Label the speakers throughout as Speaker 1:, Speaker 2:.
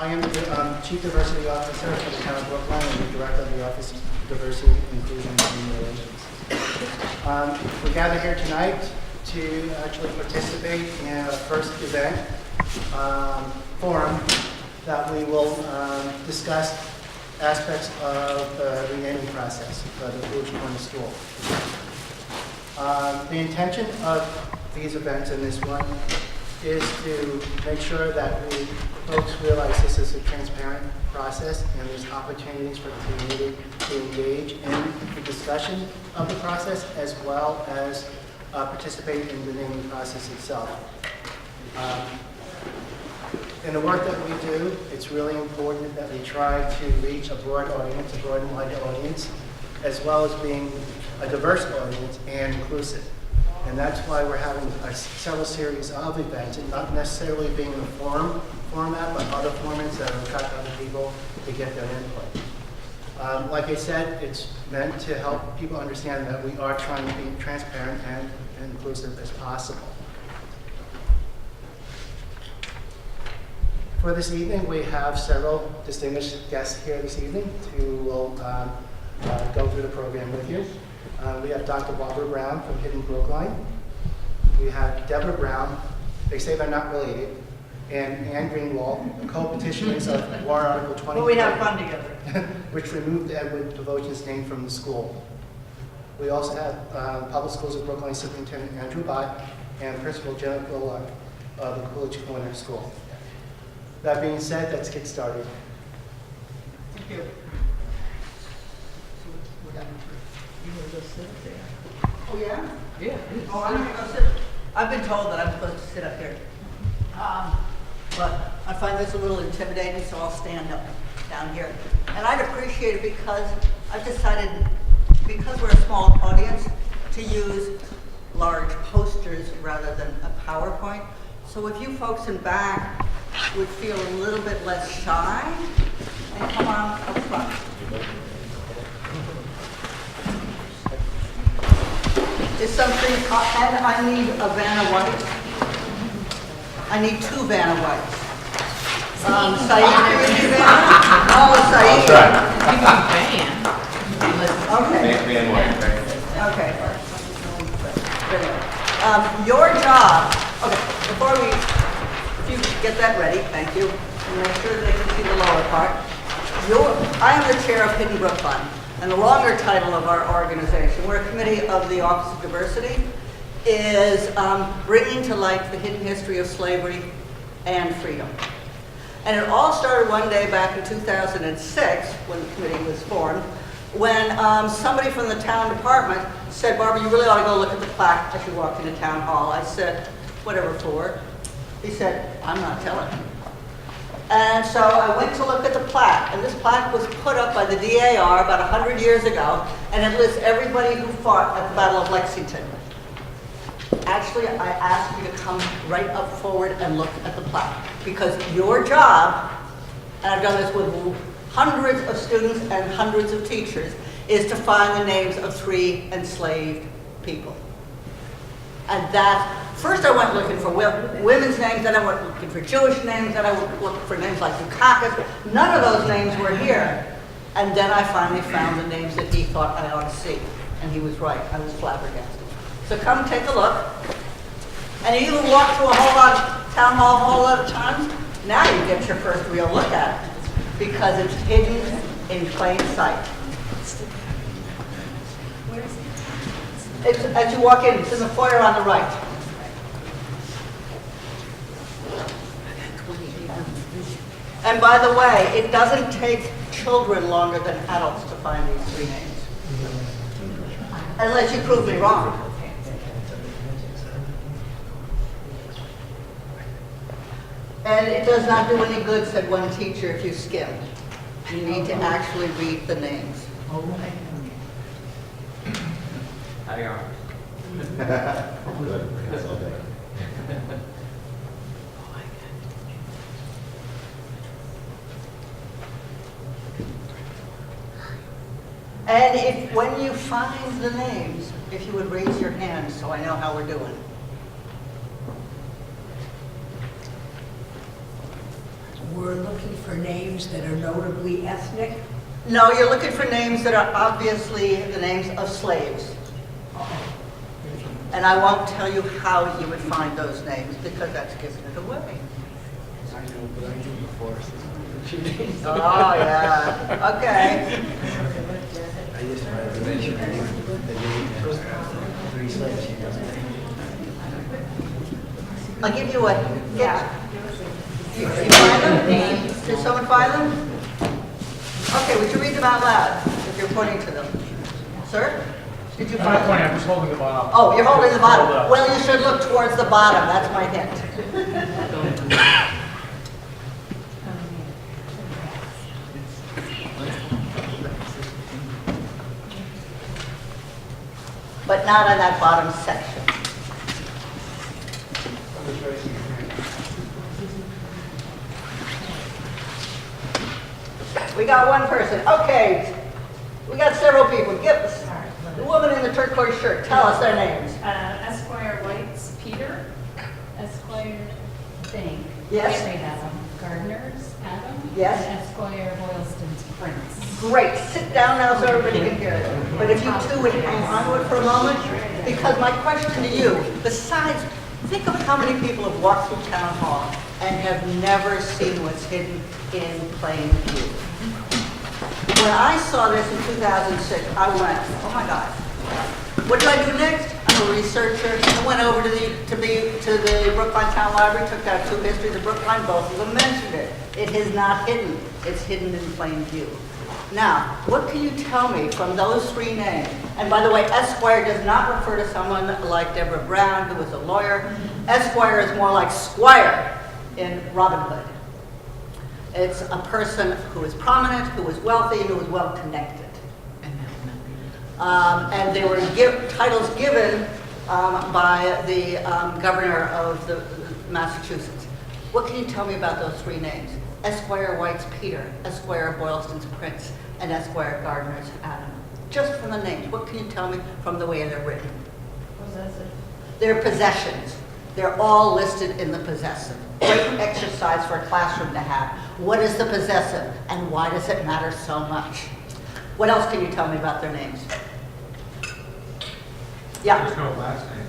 Speaker 1: I am the Chief Diversity Officer for the Town of Brookline and the Director of the Office of Diversity, Inclusion, and Human Relations. We gather here tonight to actually participate in our first event forum that we will discuss aspects of the renaming process for the Coolidge Corner School. The intention of these events and this one is to make sure that folks realize this is a transparent process and there's opportunities for the community to engage in the discussion of the process as well as participate in the naming process itself. In the work that we do, it's really important that we try to reach a broad audience, a broad and wide audience, as well as being a diverse audience and inclusive. And that's why we're having several series of events, and not necessarily being in a format, but other formats that will attract other people to get their input. Like I said, it's meant to help people understand that we are trying to be transparent and inclusive as possible. For this evening, we have several distinguished guests here this evening who will go through the program with you. We have Dr. Barbara Brown from Hidden Brookline. We have Deborah Brown, they say they're not related, and Ann Greenwald, co-petitioners of Warrant Article 20.
Speaker 2: Well, we have fun together.
Speaker 1: Which removed Edward Devotion's name from the school. We also have Public Schools of Brookline Superintendent Andrew Bott and Principal Jennifer Bullock of the Coolidge Corner School. That being said, let's get started.
Speaker 2: Thank you. You want to go sit there? Oh, yeah? Yeah. Oh, I'm going to go sit. I've been told that I'm supposed to sit up here. But I find this a little intimidating, so I'll stand up down here. And I'd appreciate it because I've decided, because we're a small audience, to use large posters rather than a PowerPoint. So if you folks in back would feel a little bit less shy, and come on up front. Is something, and I need a Vanna White. I need 2 Vanna Whites. Saeed, can you do Vanna? Oh, Saeed. Okay.
Speaker 3: Van White, right?
Speaker 2: Okay. Your job, okay, before we, if you get that ready, thank you, and make sure they can see the lower part. I am the chair of Hidden Brookline. And the longer title of our organization, we're a committee of the Office of Diversity, is bringing to light the hidden history of slavery and freedom. And it all started one day back in 2006, when the committee was formed, when somebody from the town department said, Barbara, you really ought to go look at the plaque as you walk into town hall. I said, whatever for? He said, I'm not telling you. And so I went to look at the plaque, and this plaque was put up by the DAR about 100 years ago, and it lists everybody who fought at the Battle of Lexington. Actually, I asked you to come right up forward and look at the plaque, because your job, and I've done this with hundreds of students and hundreds of teachers, is to find the names of 3 enslaved people. And that, first I went looking for women's names, then I went looking for Jewish names, then I went looking for names like Dukakis. None of those names were here. And then I finally found the names that he thought I ought to see. And he was right, I was flabbergasted. So come take a look. And you walk through a whole lot of town hall a whole lot of times. Now you get your first real look at it, because it's hidden in plain sight. It's, as you walk in, it's in the foyer on the right. And by the way, it doesn't take children longer than adults to find these 3 names. Unless you prove me wrong. And it does not do any good, said one teacher, if you skim. You need to actually read the names.
Speaker 3: How you are?
Speaker 4: Good. That's all day.
Speaker 2: And if, when you find the names, if you would raise your hand so I know how we're doing.
Speaker 5: we're looking for names that are notably ethnic.
Speaker 2: No, you're looking for names that are obviously the names of slaves. And I won't tell you how you would find those names because that's giving it away.
Speaker 3: I know, but I do before.
Speaker 2: Oh, yeah. Okay.
Speaker 1: I just wanted to make sure the name has 3 slaves.
Speaker 2: I'll give you a hint. You find them? Did someone find them? Okay, would you read them out loud if you're pointing to them? Sir? Did you
Speaker 6: I'm
Speaker 2: find
Speaker 6: not pointing,
Speaker 2: them?
Speaker 6: I'm just holding the bottom.
Speaker 2: Oh, you're holding the bottom.
Speaker 6: Hold up.
Speaker 2: Well, you should look towards the bottom. That's my hint. But not on that bottom section. We got one person. Okay. We got several people. Give us the woman in the turquoise shirt. Tell us their names.
Speaker 7: Esquire White's Peter, Esquire Bank.
Speaker 2: Yes.
Speaker 7: Mary Adam. Gardner's Adam.
Speaker 2: Yes.
Speaker 7: And Esquire Boylston's Prince.
Speaker 2: Great. Sit down now so everybody can hear it. But if you two would hang on to it for a moment, because my question to you, besides, think of how many people have walked through town hall and have never seen what's hidden in plain view. When I saw this in 2006, I went, oh my God. What do I do next? I'm a researcher. I went over to the Brookline Town Library, took out 2 histories of Brookline, both of them mentioned it. It is not hidden. It's hidden in plain view. Now, what can you tell me from those 3 names? And by the way, Esquire does not refer to someone like Deborah Brown, who was a lawyer. Esquire is more like Squire in Robin Hood. It's a person who is prominent, who is wealthy, who is well connected. And they were titles given by the governor of the Massachusetts. What can you tell me about those 3 names? Esquire White's Peter, Esquire Boylston's Prince, and Esquire Gardner's Adam. Just from the names, what can you tell me from the way they're written?
Speaker 7: Possessive.
Speaker 2: They're possessions. They're all listed in the possessive. Great exercise for a classroom to have. What is the possessive, and why does it matter so much? What else can you tell me about their names? Yeah.
Speaker 6: There's no last name.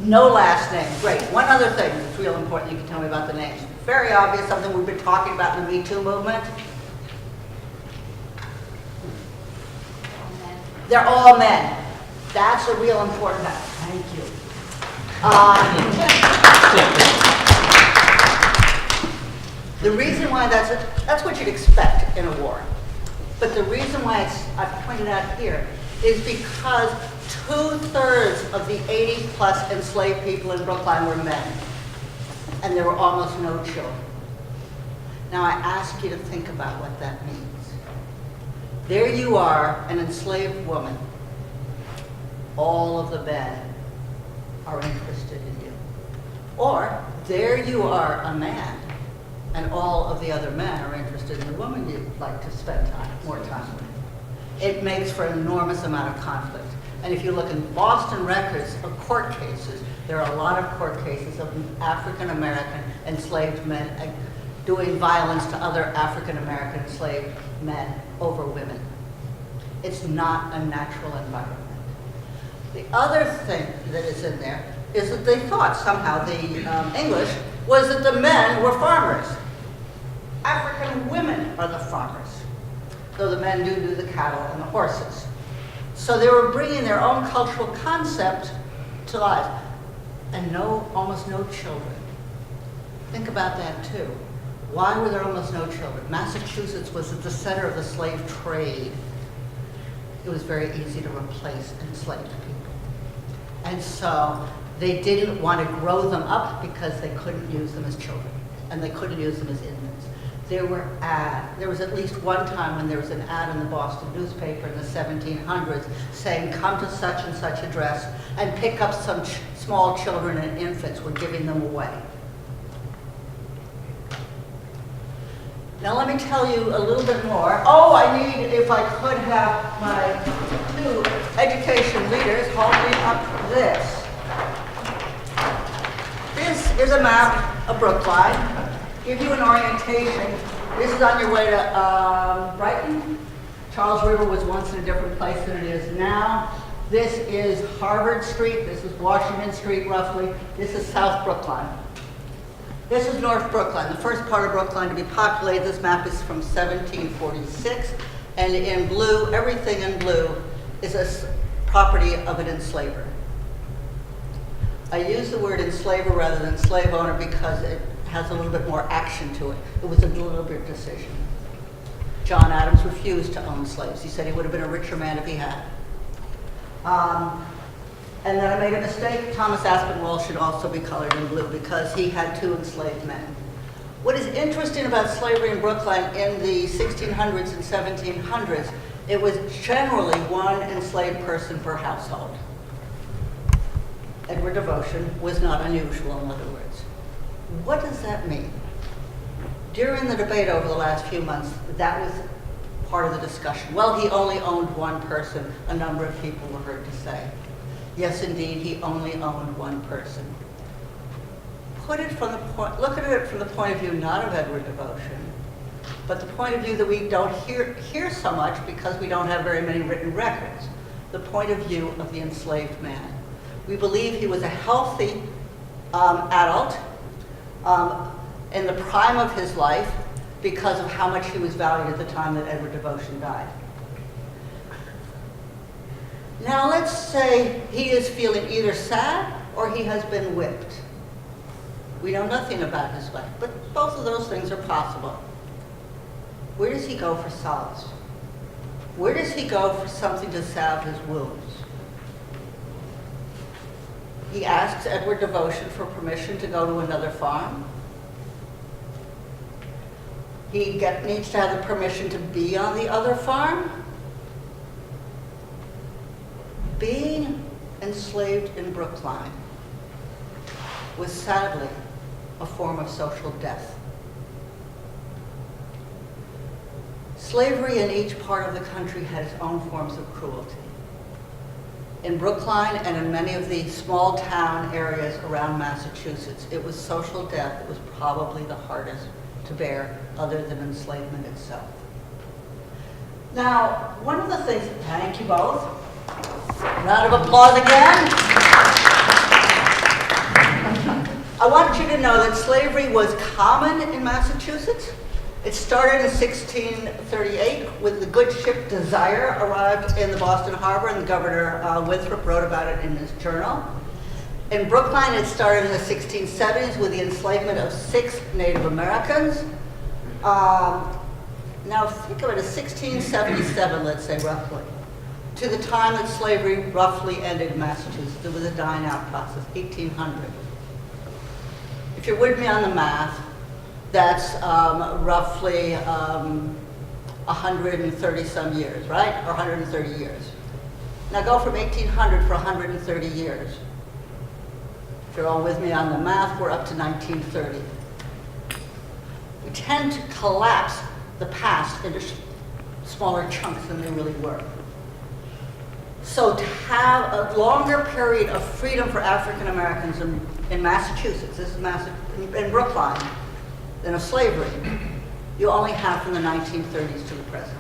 Speaker 2: No last name. Great. One other thing that's real important you can tell me about the names. Very obvious, something we've been talking about in the Me Too movement. They're all men. That's a real important fact. Thank you. The reason why that's what you'd expect in a war. But the reason why I pointed out here is because 2/3 of the 80+ enslaved people in Brookline were men. And there were almost no children. Now I ask you to think about what that means. There you are, an enslaved woman. All of the men are interested in you. Or there you are, a man, and all of the other men are interested in the woman you'd like to spend more time with. It makes for an enormous amount of conflict. And if you look in Boston records of court cases, there are a lot of court cases of African American enslaved men doing violence to other African American enslaved men over women. It's not a natural environment. The other thing that is in there is that they thought somehow, the English, was that the men were farmers. African women are the farmers, though the men do the cattle and the horses. So they were bringing their own cultural concept to life. And almost no children. Think about that too. Why were there almost no children? Massachusetts was at the center of the slave trade. It was very easy to replace enslaved people. And so they didn't want to grow them up because they couldn't use them as children. And they couldn't use them as infants. There was at least one time when there was an ad in the Boston newspaper in the 1700s saying, come to such and such address and pick up some small children and infants. We're giving them away. Now let me tell you a little bit more. Oh, I need, if I could have my 2 education leaders holding up this. This is a map of Brookline. give you an orientation. This is on your way to Brighton. Charles River was once in a different place than it is now. This is Harvard Street. This is Washington Street, roughly. This is South Brookline. This is North Brookline, the first part of Brookline to be populated. This map is from 1746. And in blue, everything in blue is a property of an enslaver. I use the word enslaver rather than slave owner because it has a little bit more action to it. It was a deliberate decision. John Adams refused to own slaves. He said he would have been a richer man if he had. And then I made a mistake. Thomas Aspinwall should also be colored in blue because he had 2 enslaved men. What is interesting about slavery in Brookline in the 1600s and 1700s, it was generally 1 enslaved person per household. Edward Devotion was not unusual, in other words. What does that mean? During the debate over the last few months, that was part of the discussion. Well, he only owned 1 person, a number of people were heard to say. Yes, indeed, he only owned 1 person. Look at it from the point of view not of Edward Devotion, but the point of view that we don't hear so much because we don't have very many written records. The point of view of the enslaved man. We believe he was a healthy adult in the prime of his life because of how much he was valued at the time that Edward Devotion died. Now let's say he is feeling either sad or he has been whipped. We know nothing about his life, but both of those things are possible. Where does he go for solace? Where does he go for something to salve his wounds? He asks Edward Devotion for permission to go to another farm. He needs to have the permission to be on the other farm. Being enslaved in Brookline was sadly a form of social death. Slavery in each part of the country had its own forms of cruelty. In Brookline and in many of the small town areas around Massachusetts, it was social death that was probably the hardest to bear, other than enslavement itself. Now, one of the things, thank you both. Round of applause again. I want you to know that slavery was common in Massachusetts. It started in 1638 when the good ship Desire arrived in the Boston Harbor, and Governor Winthrop wrote about it in his journal. In Brookline, it started in the 1670s with the enslavement of 6 Native Americans. Now think of it as 1677, let's say roughly, to the time that slavery roughly ended in Massachusetts. There was a dying out process, 1800. If you're with me on the math, that's roughly 130 some years, right? Or 130 years. Now go from 1800 for 130 years. If you're all with me on the math, we're up to 1930. We tend to collapse the past into smaller chunks than they really were. So to have a longer period of freedom for African Americans in Massachusetts, this is in Brookline, than of slavery, you only have from the 1930s to the present.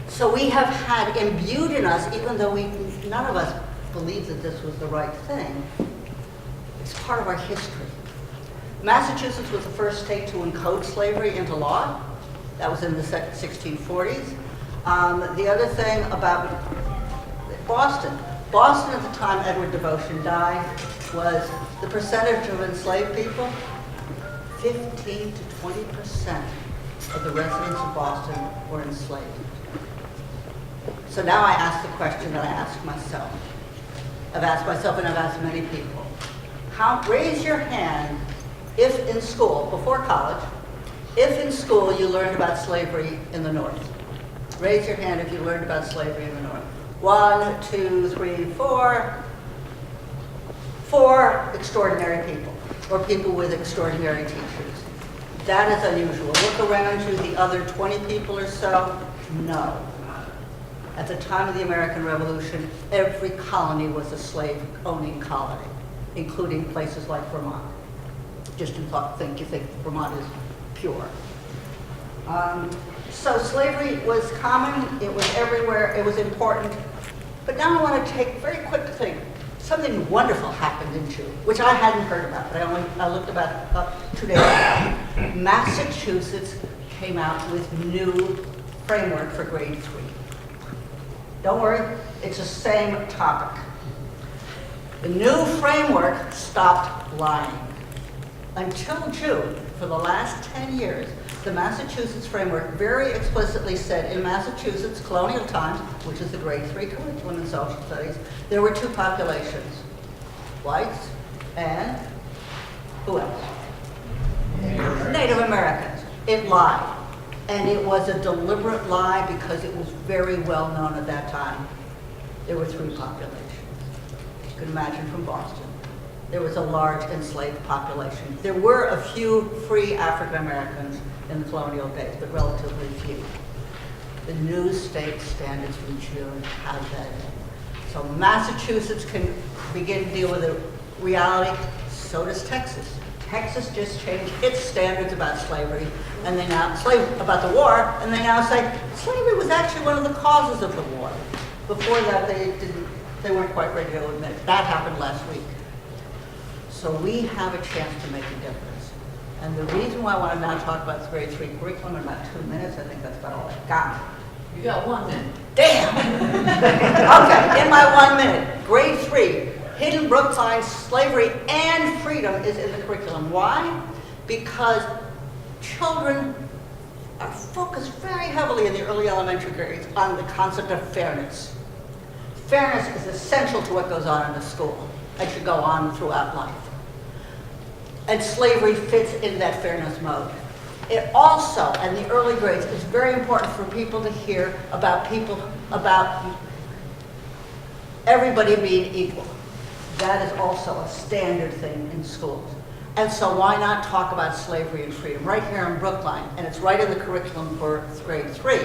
Speaker 2: So we have had imbued in us, even though none of us believed that this was the right thing, it's part of our history. Massachusetts was the first state to encode slavery into law. That was in the 1640s. The other thing about Boston at the time Edward Devotion died was the percentage of enslaved people, 15 to 20% of the residents of Boston were enslaved. So now I ask the question that I ask myself. I've asked myself and I've asked many people. Raise your hand if in school, before college, if in school you learned about slavery in the North. Raise your hand if you learned about slavery in the North. 1, 2, 3, 4. 4 extraordinary people, or people with extraordinary teachers. That is unusual. Look around you, the other 20 people or so, no. At the time of the American Revolution, every colony was a slave-owning colony, including places like Vermont. just you think Vermont is pure. So slavery was common, it was everywhere, it was important. But now I want to take a very quick thing. Something wonderful happened in June, which I hadn't heard about, but I looked about it up 2 days ago. Massachusetts came out with new framework for grade 3. Don't worry, it's the same topic. The new framework stopped lying. Until June, for the last 10 years, the Massachusetts framework very explicitly said in Massachusetts colonial times, which is the grade 3 curriculum in social studies, there were 2 populations, whites and who else? Native Americans. It lied. And it was a deliberate lie because it was very well known at that time. There were 3 populations. You can imagine from Boston. There was a large enslaved population. There were a few free African Americans in the colonial days, but relatively few. The new state standards from June have that in. So Massachusetts can begin to deal with the reality, so does Texas. Texas just changed its standards about slavery, and they now, about the war, and they now say slavery was actually one of the causes of the war. Before that, they weren't quite ready to admit it. That happened last week. So we have a chance to make a difference. And the reason why I want to now talk about the grade 3 curriculum in about 2 minutes, I think that's about all I've got.
Speaker 6: You got 1 minute.
Speaker 2: Damn! Okay, in my 1 minute, grade 3, hidden Brookline, slavery and freedom is in the curriculum. Why? Because children are focused very heavily in the early elementary grades on the concept of fairness. Fairness is essential to what goes on in the school and should go on throughout life. And slavery fits in that fairness mode. It also, in the early grades, is very important for people to hear about everybody being equal. That is also a standard thing in schools. And so why not talk about slavery and freedom? Right here in Brookline, and it's right in the curriculum for grade 3,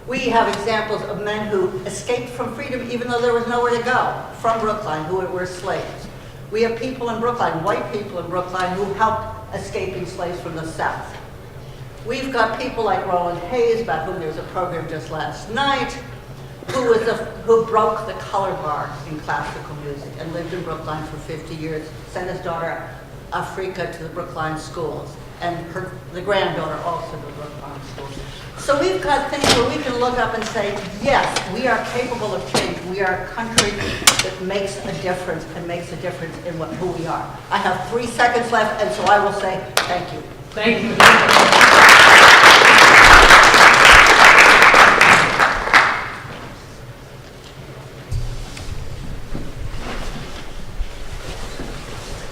Speaker 2: we have examples of men who escaped from freedom even though there was nowhere to go from Brookline, who were slaves. We have people in Brookline, white people in Brookline, who helped escaping slaves from the South. We've got people like Roland Hayes, about whom there was a program just last night, who broke the color bar in classical music and lived in Brookline for 50 years, sent his daughter Afrika to the Brookline schools, and the granddaughter also to the Brookline schools. So we've got things where we can look up and say, yes, we are capable of change. We are a country that makes a difference and makes a difference in who we are. I have 3 seconds left, and so I will say thank you.
Speaker 6: Thank you.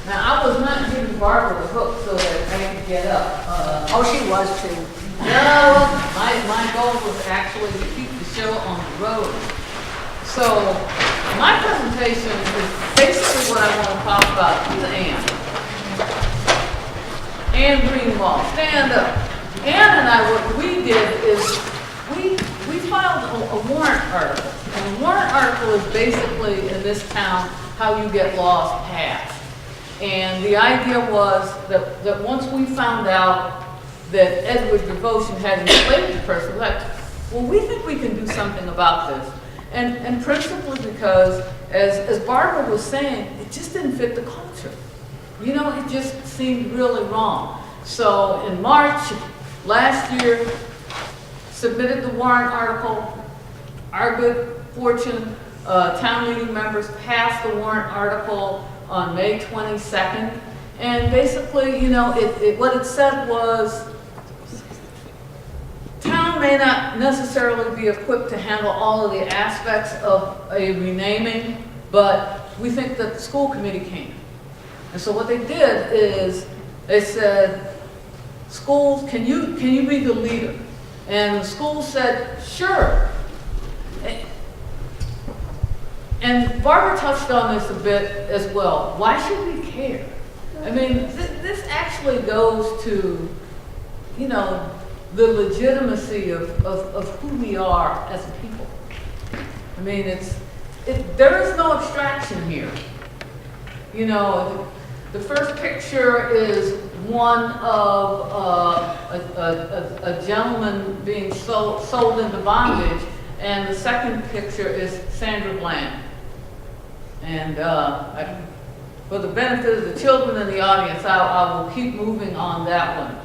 Speaker 6: Now, I was not giving Barbara the hook so that I could get up.
Speaker 2: Oh, she was too.
Speaker 6: No, my goal was actually to keep the show on the road. So, my presentation is basically what I want to talk about is Anne. Anne Greenwald, stand up. Anne and I, what we did is we filed a warrant article. And the warrant article is basically, in this town, how you get laws passed. And the idea was that once we found out that Edward Devotion had enslaved a person, we're like, well, we think we can do something about this. And principally because, as Barbara was saying, it just didn't fit the culture. You know, it just seemed really wrong. So in March last year, submitted the warrant article. Our good fortune, town meeting members passed the warrant article on May 22nd. And basically, you know, what it said was, town may not necessarily be equipped to handle all of the aspects of a renaming, but we think that the school committee can. And so what they did is they said, schools, can you be the leader? And the school said, sure. And Barbara touched on this a bit as well. Why should we care? I mean, this actually goes to, you know, the legitimacy of who we are as a people. I mean, there is no abstraction here. You know, The first picture is one of a gentleman being sold into bondage, and the second picture is Sandra Bland. And for the benefit of the children in the audience, I will keep moving on that one.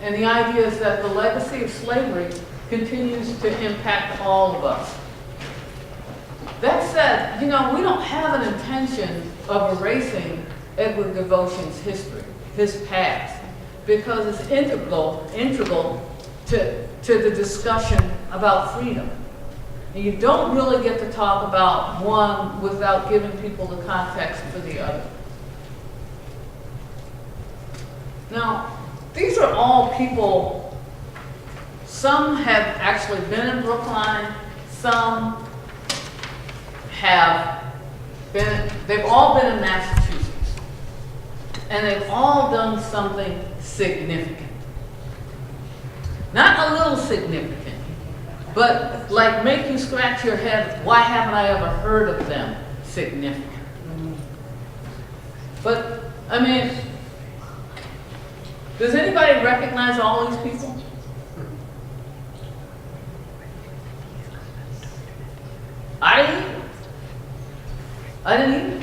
Speaker 6: And the idea is that the legacy of slavery continues to impact all of us. That said, you know, we don't have an intention of erasing Edward Devotion's history, his past, because it's integral to the discussion about freedom. And you don't really get to talk about one without giving people the context for the other. Now, these are all people, some have actually been in Brookline, some have been, they've all been in Massachusetts. And they've all done something significant. Not a little significant, but like make you scratch your head, why haven't I ever heard of them significant? But, I mean, does anybody recognize all these people? I didn't either.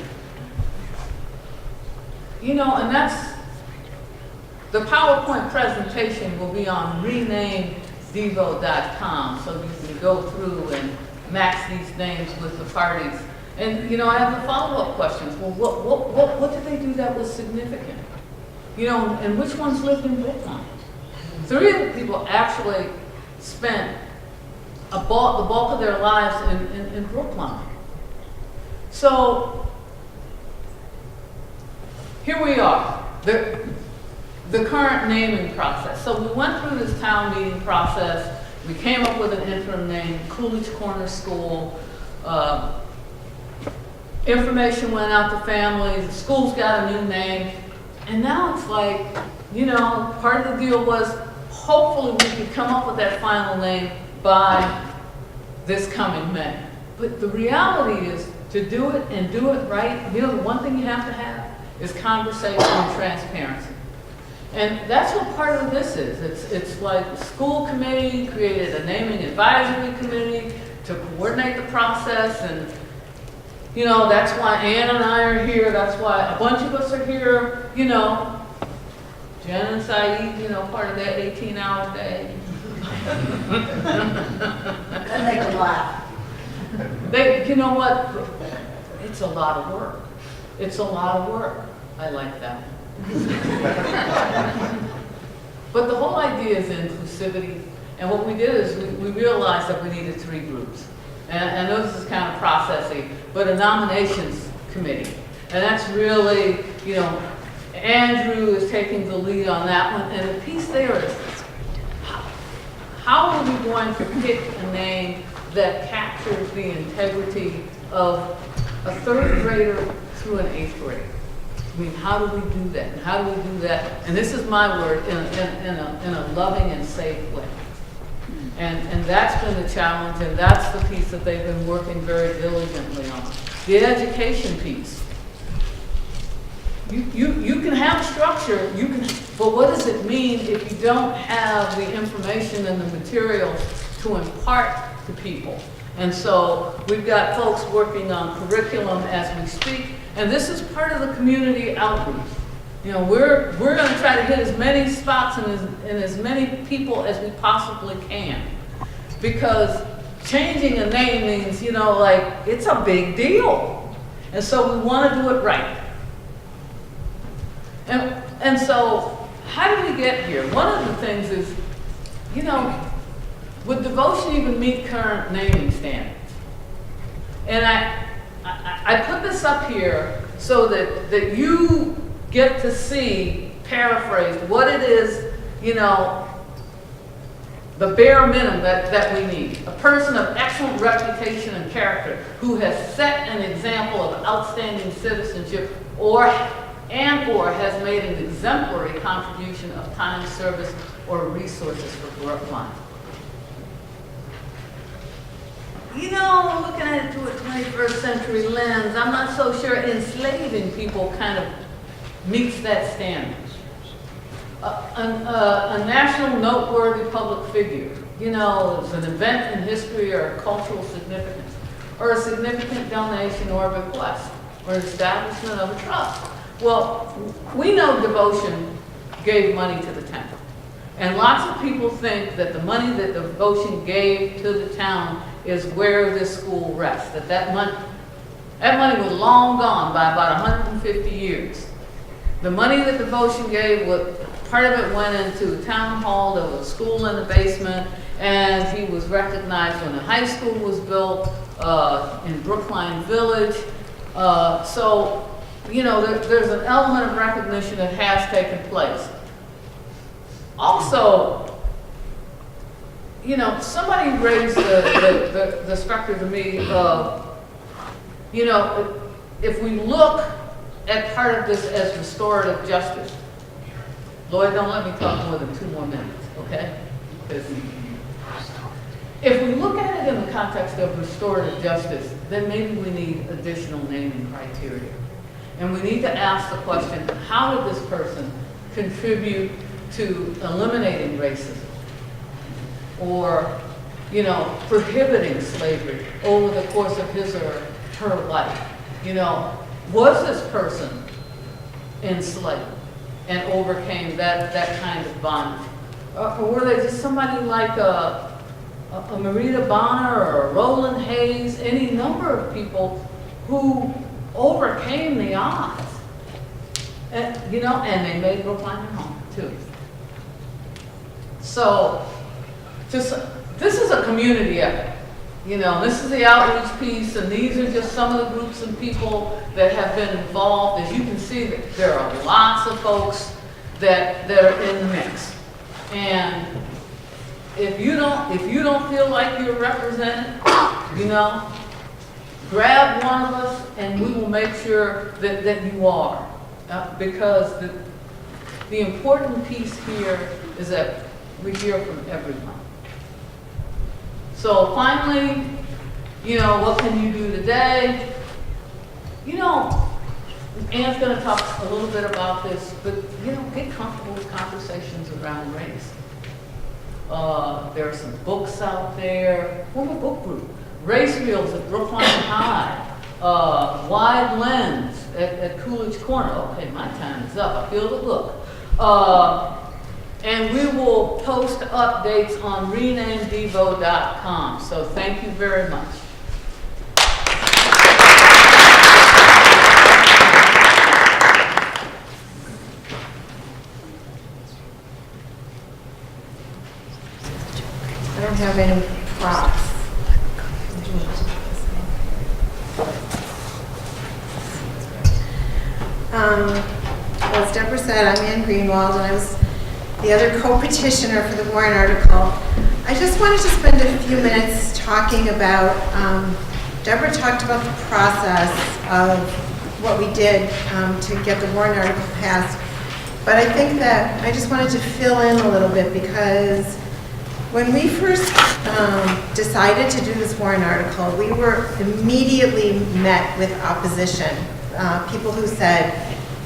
Speaker 6: You know, and that's, the PowerPoint presentation will be on renamedevo.com, so you can go through and match these names with the parties. And, you know, I have the follow-up questions. Well, what did they do that was significant? You know, and which ones lived in Brookline? 3 of the people actually spent the bulk of their lives in Brookline. So, here we are, the current naming process. So we went through this town meeting process. We came up with an interim name, Coolidge Corner School. Information went out to families. The school's got a new name. And now it's like, you know, part of the deal was hopefully we could come up with that final name by this coming May. But the reality is to do it and do it right, you know, the one thing you have to have is conversation and transparency. And that's what part of this is. It's like the school committee created a naming advisory committee to coordinate the process, and you know, that's why Ann and I are here, that's why a bunch of us are here, you know. Jen and Saeed, you know, part of that 18-hour day.
Speaker 2: And they can laugh.
Speaker 6: You know what? It's a lot of work. It's a lot of work. I like that. But the whole idea is inclusivity. And what we did is we realized that we needed 3 groups. And I know this is kind of processy, but a nominations committee. And that's really, you know, Andrew is taking the lead on that one. And the piece there is, how are we going to pick a name that captures the integrity of a 3rd grader through an 8th grader? I mean, how do we do that? And how do we do that? And this is my word, in a loving and safe way. And that's been the challenge, and that's the piece that they've been working very diligently on. The education piece. You can have structure, but what does it mean if you don't have the information and the materials to impart to people? And so we've got folks working on curriculum as we speak, and this is part of the community outreach. You know, we're going to try to hit as many spots and as many people as we possibly can, because changing a name means, you know, like, it's a big deal, and so we want to do it right. And so, how did we get here? One of the things is, you know, would devotion even meet current naming standards? And I put this up here so that you get to see, paraphrased, what it is, you know, the bare minimum that we need. A person of excellent reputation and character who has set an example of outstanding citizenship or has made an exemplary contribution of time, service, or resources for Brookline. looking at it through a 21st century lens, I'm not so sure enslaving people kind of meets that standard. A national noteworthy public figure, is an event in history or a cultural significance, or a significant donation or a bequest, or establishment of a trust. Well, we know Devotion gave money to the town. And lots of people think that the money that Devotion gave to the town is where this school rests, that money was long gone by about 150 years. The money that Devotion gave, part of it went into the town hall. There was a school in the basement, and he was recognized when the high school was built in Brookline Village. So, there's an element of recognition that has taken place. Also, somebody raised the specter to me of, if we look at part of this as restorative justice. Lloyd, don't let me talk more than 2 more minutes, okay? Because if we look at it in the context of restorative justice, then maybe we need additional naming criteria. And we need to ask the question, how did this person contribute to eliminating racism? Or, prohibiting slavery over the course of his or her life? Was this person enslaved and overcame that kind of bondage? Or were they just somebody like a Marita Bonner or a Roland Hayes, any number of people who overcame the odds? And they made Brookline their home too. So, this is a community effort. This is the outreach piece, and these are just some of the groups and people that have been involved. As you can see, there are lots of folks that are in the mix. And if you don't feel like you're represented, grab one of us, and we will make sure that you are. Because the important piece here is that we hear from everyone. So finally, what can you do today? Ann's going to talk a little bit about this, but get comfortable with conversations around race. There are some books out there. Form a book group. Race Reels at Brookline High. Wide Lens at Coolidge Corner. Okay, my time is up. I feel the look. And we will post updates on renameddevo.com. So thank you very much.
Speaker 8: I don't have any props. Well, as Deborah said, I'm Ann Greenwald, and I was the other co-petitioner for the warrant article. I just wanted to spend a few minutes talking about, Deborah talked about the process of what we did to get the warrant article passed, but I think that I just wanted to fill in a little bit, because when we first decided to do this warrant article, we were immediately met with opposition. People who said,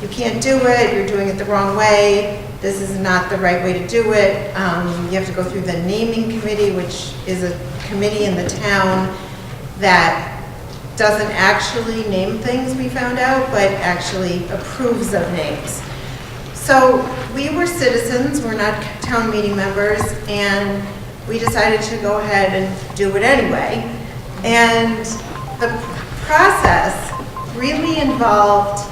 Speaker 8: you can't do it, you're doing it the wrong way, this is not the right way to do it. You have to go through the naming committee, which is a committee in the town that doesn't actually name things, we found out, but actually approves of names. So we were citizens, we're not town meeting members, and we decided to go ahead and do it anyway. And the process really involved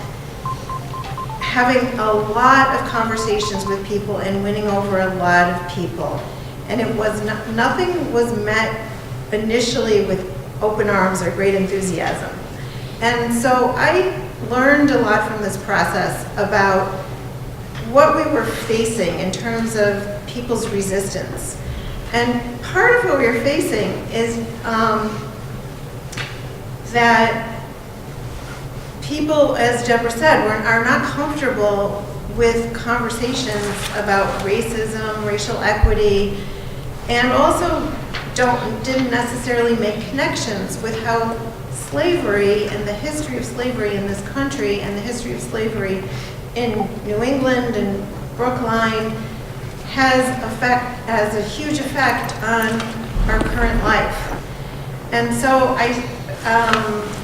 Speaker 8: having a lot of conversations with people and winning over a lot of people. And it was nothing was met initially with open arms or great enthusiasm. And so I learned a lot from this process about what we were facing in terms of people's resistance. And part of what we were facing is that people, as Deborah said, are not comfortable with conversations about racism, racial equity, and also didn't necessarily make connections with how slavery and the history of slavery in this country and the history of slavery in New England and Brookline has a huge effect on our current life. And so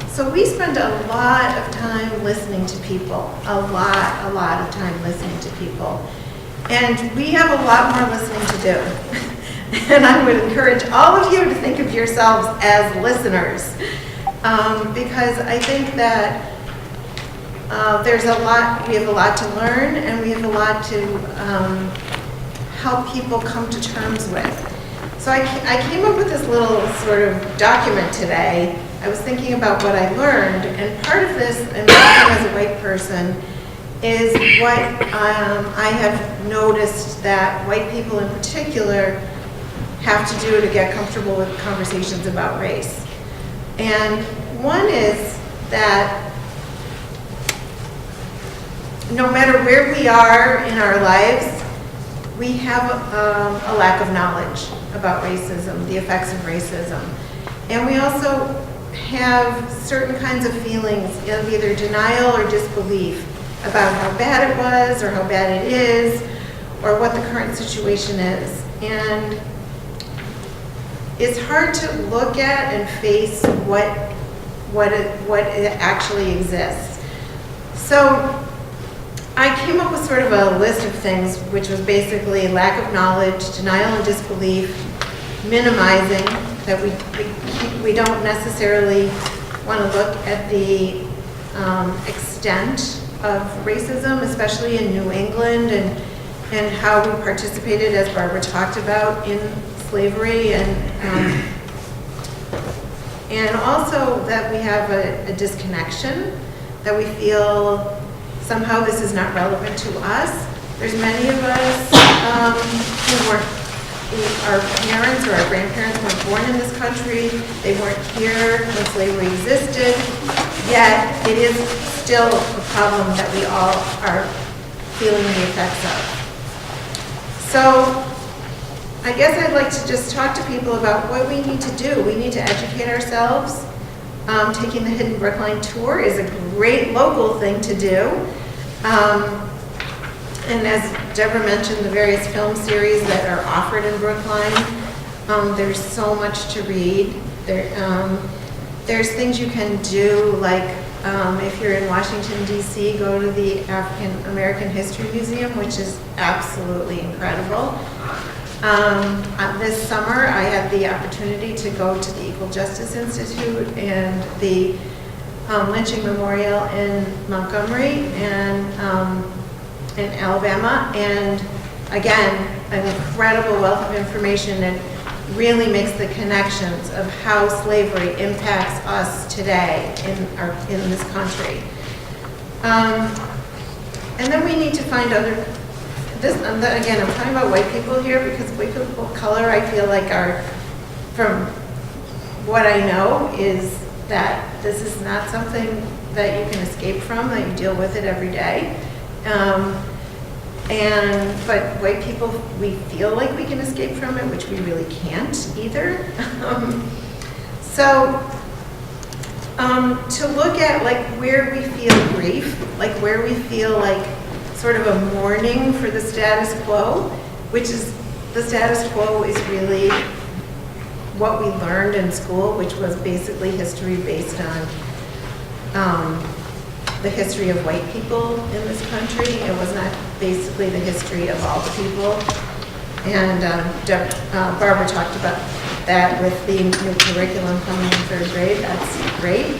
Speaker 8: so we spend a lot of time listening to people, a lot of time listening to people. And we have a lot more listening to do. And I would encourage all of you to think of yourselves as listeners. Because I think that we have a lot to learn, and we have a lot to help people come to terms with. So I came up with this little sort of document today. I was thinking about what I learned, and part of this, and as a white person, is what I have noticed that white people in particular have to do to get comfortable with conversations about race. And one is that no matter where we are in our lives, we have a lack of knowledge about racism, the effects of racism. And we also have certain kinds of feelings of either denial or disbelief about how bad it was or how bad it is or what the current situation is. And it's hard to look at and face what it actually exists. So I came up with sort of a list of things, which was basically lack of knowledge, denial and disbelief, minimizing, that we don't necessarily want to look at the extent of racism, especially in New England, and how we participated, as Barbara talked about, in slavery, and also that we have a disconnection, that we feel somehow this is not relevant to us. There's many of us our parents or our grandparents weren't born in this country. They weren't here when slavery existed. Yet it is still a problem that we all are feeling the effects of. So I guess I'd like to just talk to people about what we need to do. We need to educate ourselves. Taking the Hidden Brookline tour is a great local thing to do. And as Deborah mentioned, the various film series that are offered in Brookline, there's so much to read. There's things you can do, like if you're in Washington, D.C., go to the African American History Museum, which is absolutely incredible. This summer, I had the opportunity to go to the Equal Justice Institute and the lynching memorial in Montgomery and in Alabama, and again, an incredible wealth of information that really makes the connections of how slavery impacts us today in this country. And then we need to find again, I'm talking about white people here because white people of color, I feel like are, from what I know, is that this is not something that you can escape from, that you deal with it every day. But white people, we feel like we can escape from it, which we really can't either. To look at like where we feel grief, like where we feel like sort of a mourning for the status quo, which is, the status quo is really what we learned in school, which was basically history based on the history of white people in this country. It was not basically the history of all the people. And Barbara talked about that with the new curriculum coming in third grade. That's great.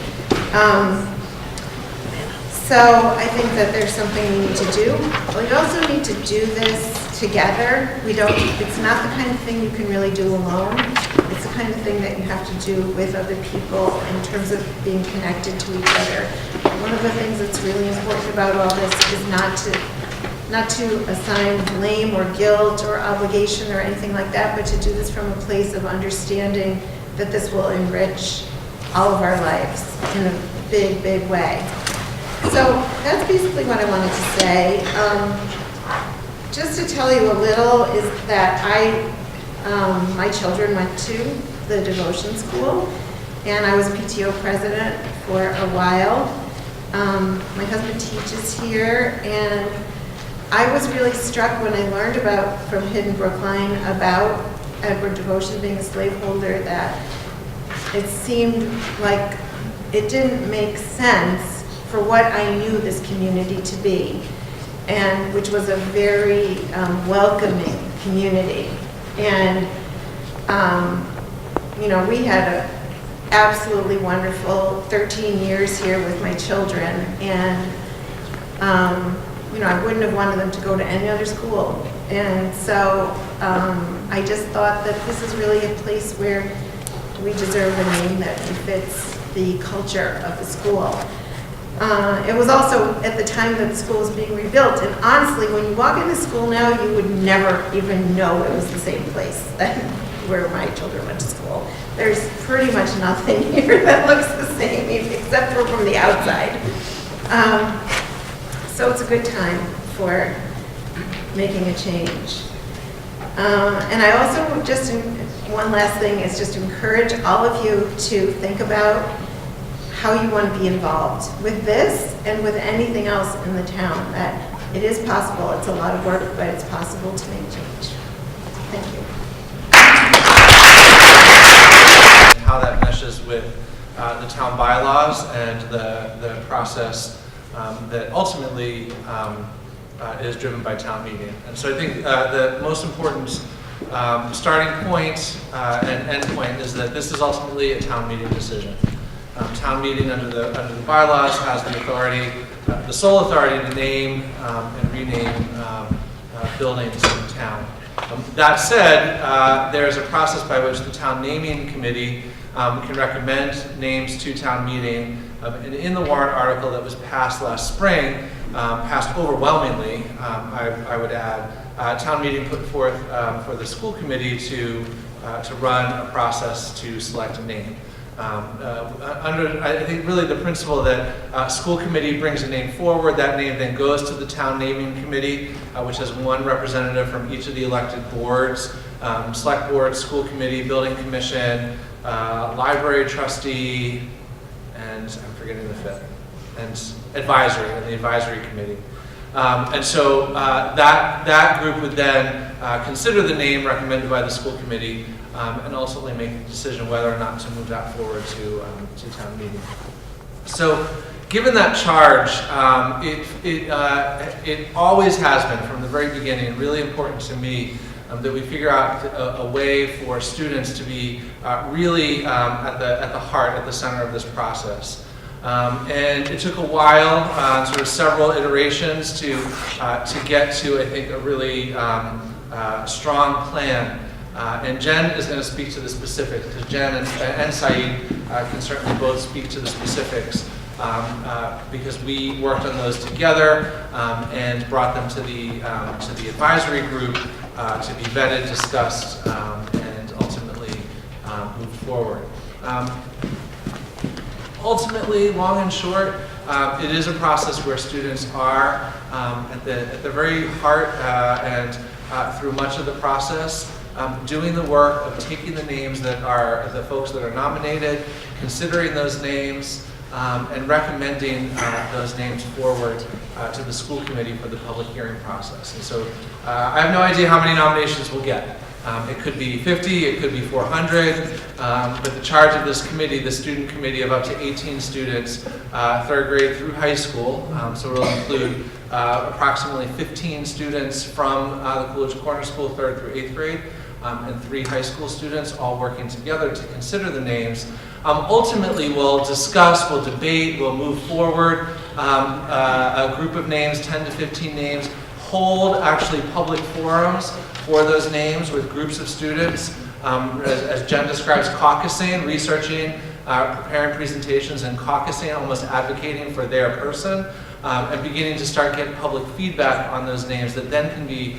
Speaker 8: So I think that there's something we need to do. But we also need to do this together. It's not the kind of thing you can really do alone. It's the kind of thing that you have to do with other people in terms of being connected to each other. One of the things that's really important about all this is not to assign blame or guilt or obligation or anything like that, but to do this from a place of understanding that this will enrich all of our lives in a big, big way. So that's basically what I wanted to say. Just to tell you a little is that my children went to the devotion school, and I was a PTO president for a while. My husband teaches here, and I was really struck when I learned from Hidden Brookline about Edward Devotion being a slaveholder, that it seemed like it didn't make sense for what I knew this community to be, and which was a very welcoming community. And we had a absolutely wonderful 13 years here with my children, and I wouldn't have wanted them to go to any other school. And so I just thought that this is really a place where we deserve a name that befits the culture of the school. It was also at the time that the school was being rebuilt, and honestly, when you walk into school now, you would never even know it was the same place where my children went to school. There's pretty much nothing here that looks the same, except for from the outside. So it's a good time for making a change. And I also one last thing is just to encourage all of you to think about how you want to be involved with this and with anything else in the town. That it is possible. It's a lot of work, but it's possible to make change. Thank you.
Speaker 9: How that meshes with the town bylaws and the process that ultimately is driven by town meeting. And so I think the most important starting point and end point is that this is ultimately a town meeting decision. Town meeting under the bylaws has the authority, the sole authority to name and rename buildings in the town. That said, there's a process by which the town naming committee can recommend names to town meeting. And in the warrant article that was passed last spring, passed overwhelmingly, I would add, town meeting put forth for the school committee to run a process to select a name. I think really the principle that school committee brings a name forward, that name then goes to the town naming committee, which has one representative from each of the elected boards, select board, school committee, building commission, library trustee, and I'm forgetting the fifth, and advisory, and the advisory committee. And so that group would then consider the name recommended by the school committee and ultimately make a decision whether or not to move that forward to town meeting. So given that charge, it always has been from the very beginning really important to me that we figure out a way for students to be really at the heart, at the center of this process. And it took a while, sort of several iterations to get to, I think, a really strong plan. And Jen is going to speak to the specifics, because Jen and Saeed can certainly both speak to the specifics, because we worked on those together and brought them to the advisory group to be vetted, discussed, and ultimately moved forward. Ultimately, long and short, it is a process where students are at the very heart and through much of the process, doing the work of taking the names that are the folks that are nominated, considering those names, and recommending those names forward to the school committee for the public hearing process. And so I have no idea how many nominations we'll get. It could be 50, it could be 400, but the charge of this committee, the student committee of up to 18 students, third grade through high school, so we'll include approximately 15 students from the Coolidge Corner School, 3rd through 8th grade, and 3 high school students, all working together to consider the names. Ultimately, we'll discuss, we'll debate, we'll move forward a group of names, 10 to 15 names, hold actually public forums for those names with groups of students, as Jen describes, caucusing, researching, preparing presentations and caucusing, almost advocating for their person, and beginning to start getting public feedback on those names that then can be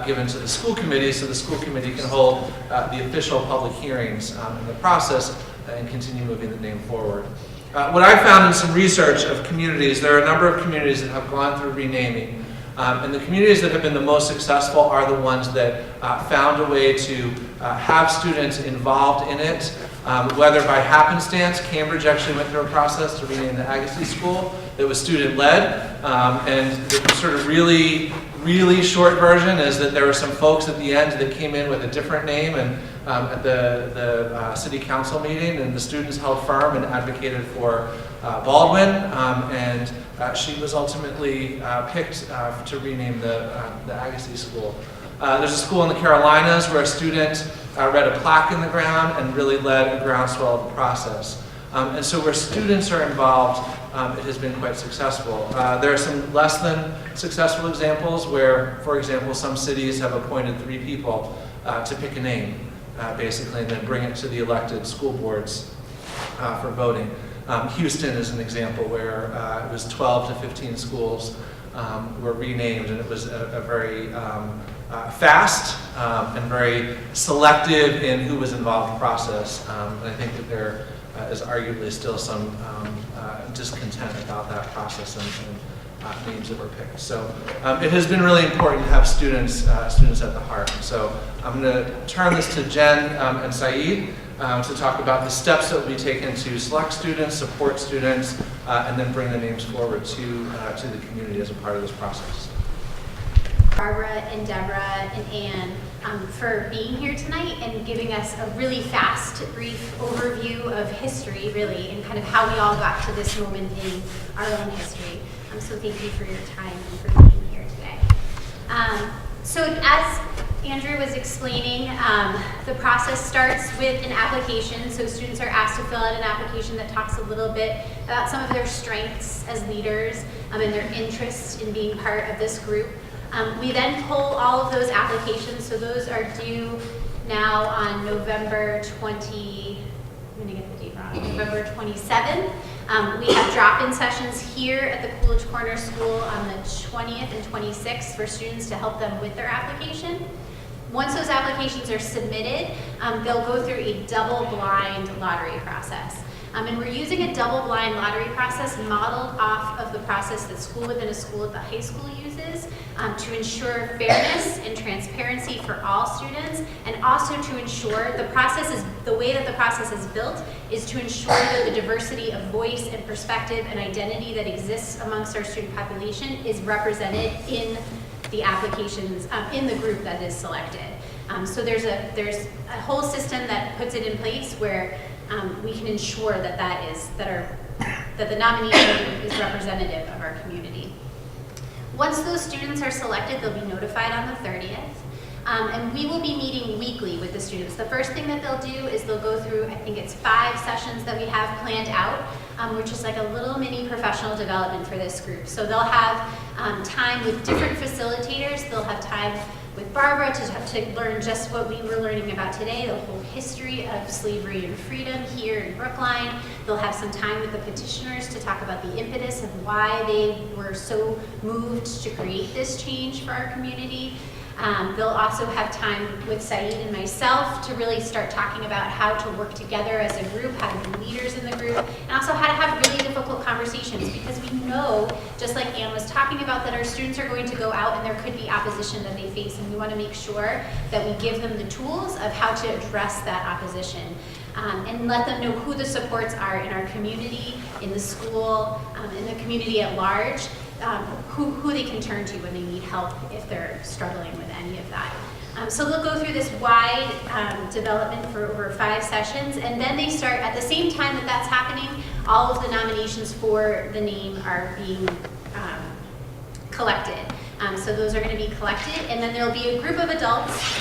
Speaker 9: given to the school committee, so the school committee can hold the official public hearings in the process and continue moving the name forward. What I found in some research of communities, there are a number of communities that have gone through renaming. And the communities that have been the most successful are the ones that found a way to have students involved in it, whether by happenstance. Cambridge actually went through a process to rename the Agassiz School that was student-led, and the sort of really short version is that there were some folks at the end that came in with a different name, and at the city council meeting, and the students held firm and advocated for Baldwin, and she was ultimately picked to rename the Agassiz School. There's a school in the Carolinas where a student read a plaque in the ground and really led a groundswell of the process. And so where students are involved, it has been quite successful. There are some less than successful examples where, for example, some cities have appointed 3 people to pick a name, basically, and then bring it to the elected school boards for voting. Houston is an example where it was 12 to 15 schools were renamed, and it was a very fast and very selective in who was involved in the process. And I think that there is arguably still some discontent about that process and names that were picked. So it has been really important to have students at the heart. So I'm going to turn this to Jen and Saeed to talk about the steps that will be taken to select students, support students, and then bring the names forward to the community as a part of this process.
Speaker 10: Barbara and Deborah and Anne for being here tonight and giving us a really fast, brief overview of history, really, and kind of how we all got to this moment in our own history. So thank you for your time and for being here today. So as Andrew was explaining, the process starts with an application. So students are asked to fill out an application that talks a little bit about some of their strengths as leaders and their interest in being part of this group. We then pull all of those applications, so those are due now on November 20, I'm going to get the date wrong, November 27th. We have drop-in sessions here at the Coolidge Corner School on the 20th and 26th for students to help them with their application. Once those applications are submitted, they'll go through a double-blind lottery process. And we're using a double-blind lottery process modeled off of the process that School Within a School at the high school uses to ensure fairness and transparency for all students, and also to ensure the way that the process is built is to ensure that the diversity of voice and perspective and identity that exists amongst our student population is represented in the applications, in the group that is selected. So there's a whole system that puts it in place where we can ensure that the nominee is representative of our community. Once those students are selected, they'll be notified on the 30th. And we will be meeting weekly with the students. The first thing that they'll do is they'll go through, I think it's 5 sessions that we have planned out, which is like a little mini professional development for this group. So they'll have time with different facilitators. They'll have time with Barbara to learn just what we were learning about today, the whole history of slavery and freedom here in Brookline. They'll have some time with the petitioners to talk about the impetus of why they were so moved to create this change for our community. They'll also have time with Saeed and myself to really start talking about how to work together as a group, how to be leaders in the group, and also how to have really difficult conversations, because we know, just like Anne was talking about, that our students are going to go out and there could be opposition that they face, and we want to make sure that we give them the tools of how to address that opposition. And let them know who the supports are in our community, in the school, in the community at large, who they can turn to when they need help if they're struggling with any of that. So they'll go through this wide development for over 5 sessions, and then they start, at the same time that that's happening, all of the nominations for the name are being collected. So those are going to be collected, and then there'll be a group of adults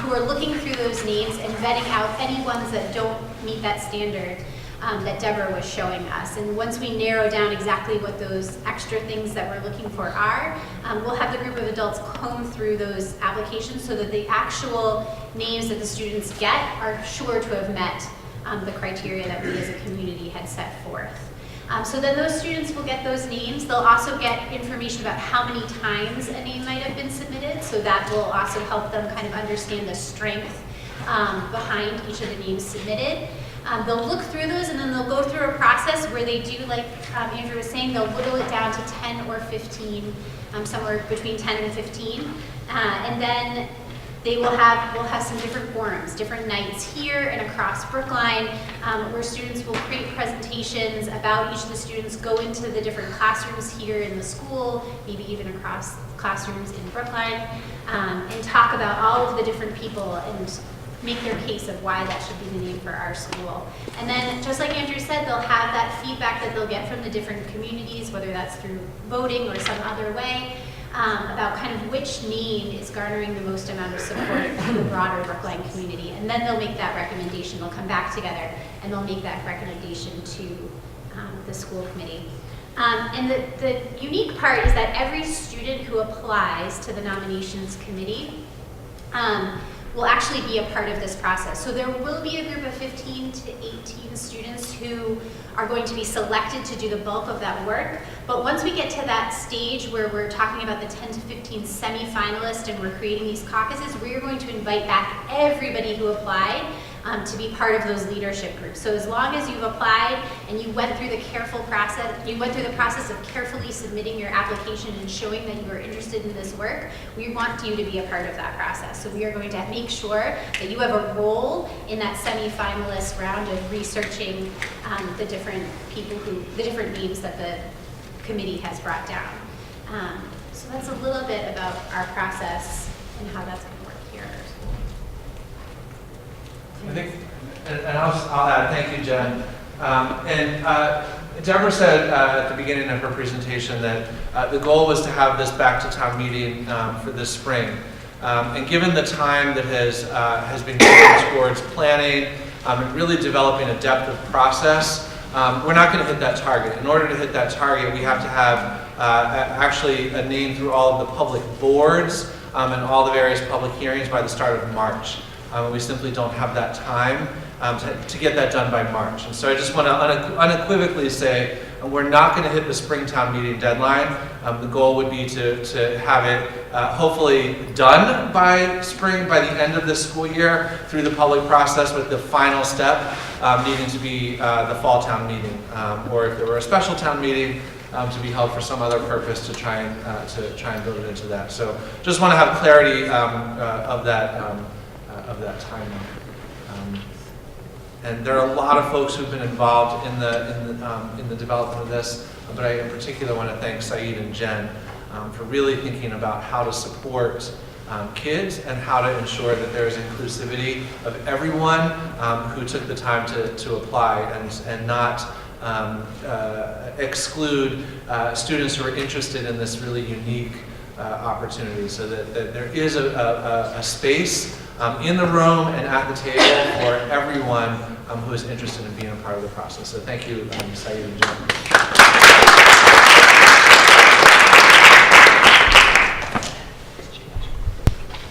Speaker 10: who are looking through those names and vetting out any ones that don't meet that standard that Deborah was showing us. And once we narrow down exactly what those extra things that we're looking for are, we'll have the group of adults comb through those applications so that the actual names that the students get are sure to have met the criteria that we as a community had set forth. So then those students will get those names. They'll also get information about how many times a name might have been submitted, so that will also help them kind of understand the strength behind each of the names submitted. They'll look through those and then they'll go through a process where they do, like Andrew was saying, they'll whittle it down to 10 or 15, somewhere between 10 and 15. And then we'll have some different forums, different nights here and across Brookline, where students will create presentations about each of the students, go into the different classrooms here in the school, maybe even across classrooms in Brookline, and talk about all of the different people and make their case of why that should be the name for our school. And then, just like Andrew said, they'll have that feedback that they'll get from the different communities, whether that's through voting or some other way, about kind of which name is garnering the most amount of support from the broader Brookline community. And then they'll make that recommendation. They'll come back together and they'll make that recommendation to the school committee. And the unique part is that every student who applies to the nominations committee will actually be a part of this process. So there will be a group of 15 to 18 students who are going to be selected to do the bulk of that work. But once we get to that stage where we're talking about the 10 to 15 semi-finalists and we're creating these caucuses, we're going to invite back everybody who applied to be part of those leadership groups. So as long as you've applied and you went through the process of carefully submitting your application and showing that you are interested in this work, we want you to be a part of that process. So we are going to make sure that you have a role in that semi-finalist round of researching the different names that the committee has brought down. So that's a little bit about our process and how that's going to work here.
Speaker 9: I think, and I'll add, thank you, Jen. Deborah said at the beginning of her presentation that the goal was to have this back to town meeting for this spring. And given the time that has been given towards planning and really developing a depth of process, we're not going to hit that target. In order to hit that target, we have to have actually a name through all of the public boards and all the various public hearings by the start of March. We simply don't have that time to get that done by March. And so I just want to unequivocally say we're not going to hit the Springtown meeting deadline. The goal would be to have it hopefully done by spring, by the end of this school year through the public process, with the final step needing to be the fall town meeting. Or if there were a special town meeting, to be held for some other purpose to try and build it into that. So just want to have clarity of that timeline. And there are a lot of folks who've been involved in the development of this, but I in particular want to thank Saeed and Jen for really thinking about how to support kids and how to ensure that there is inclusivity of everyone who took the time to apply and not exclude students who are interested in this really unique opportunity, so that there is a space in the room and at the table for everyone who is interested in being a part of the process. So thank you, Saeed and Jen.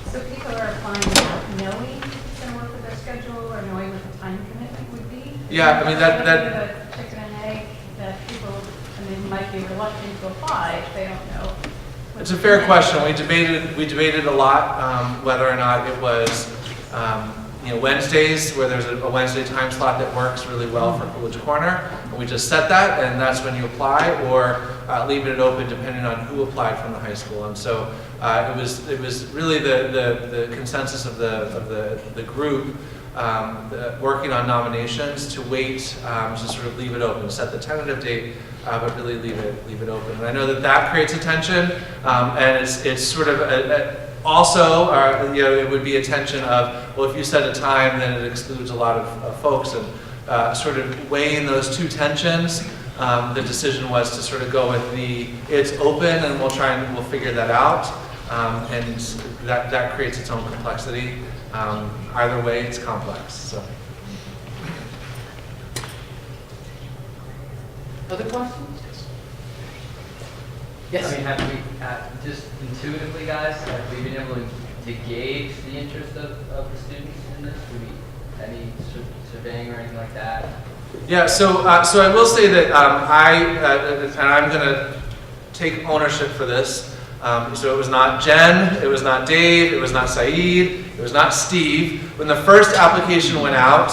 Speaker 7: So people are applying without knowing it's going to work with their schedule or knowing what the time commitment would be?
Speaker 9: Yeah, I mean that
Speaker 7: The chicken and egg that people, might be reluctant to apply if they don't know.
Speaker 9: It's a fair question. We debated a lot whether or not it was Wednesdays, where there's a Wednesday time slot that works really well for Coolidge Corner, and we just set that, and that's when you apply, or leaving it open depending on who applied from the high school. And so it was really the consensus of the group working on nominations to wait to sort of leave it open, set the tentative date, but really leave it open. And I know that creates a tension, and it's sort of also, it would be a tension of, well, if you set a time, then it excludes a lot of folks, and sort of weighing those two tensions. The decision was to sort of go with it's open, and we'll figure that out, and that creates its own complexity. Either way, it's complex. So.
Speaker 6: Other questions? Yes.
Speaker 3: I mean, have we, just intuitively, guys, have we been able to gauge the interest of the students in this? Do we any surveying or anything like that?
Speaker 9: Yeah. So I will say that and I'm going to take ownership for this. So it was not Jen, it was not Dave, it was not Saeed, it was not Steve. When the first application went out,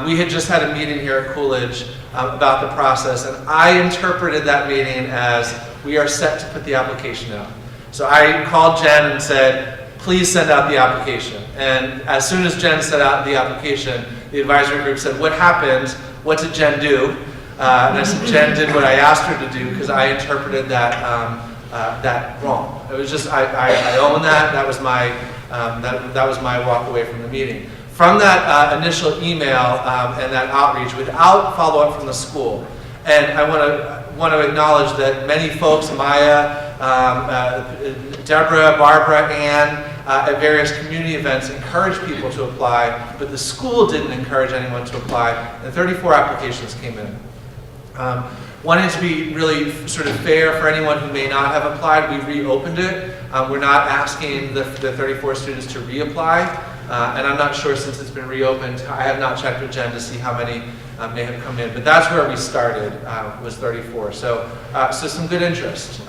Speaker 9: we had just had a meeting here at Coolidge about the process, and I interpreted that meeting as we are set to put the application out. So I called Jen and said, please send out the application. And as soon as Jen sent out the application, the advisory group said, what happened? What did Jen do? And I said, Jen did what I asked her to do because I interpreted that wrong. It was just, I own that. That was my, that was my walk away from the meeting. From that initial email and that outreach, without follow-up from the school, and I want to acknowledge that many folks, Maya, Deborah, Barbara, Ann, at various community events encouraged people to apply, but the school didn't encourage anyone to apply, and 34 applications came in. Wanting to be really sort of fair for anyone who may not have applied, we reopened it. We're not asking the 34 students to reapply, and I'm not sure since it's been reopened. I have not checked with Jen to see how many may have come in, but that's where we started, was 34. So, so some good interest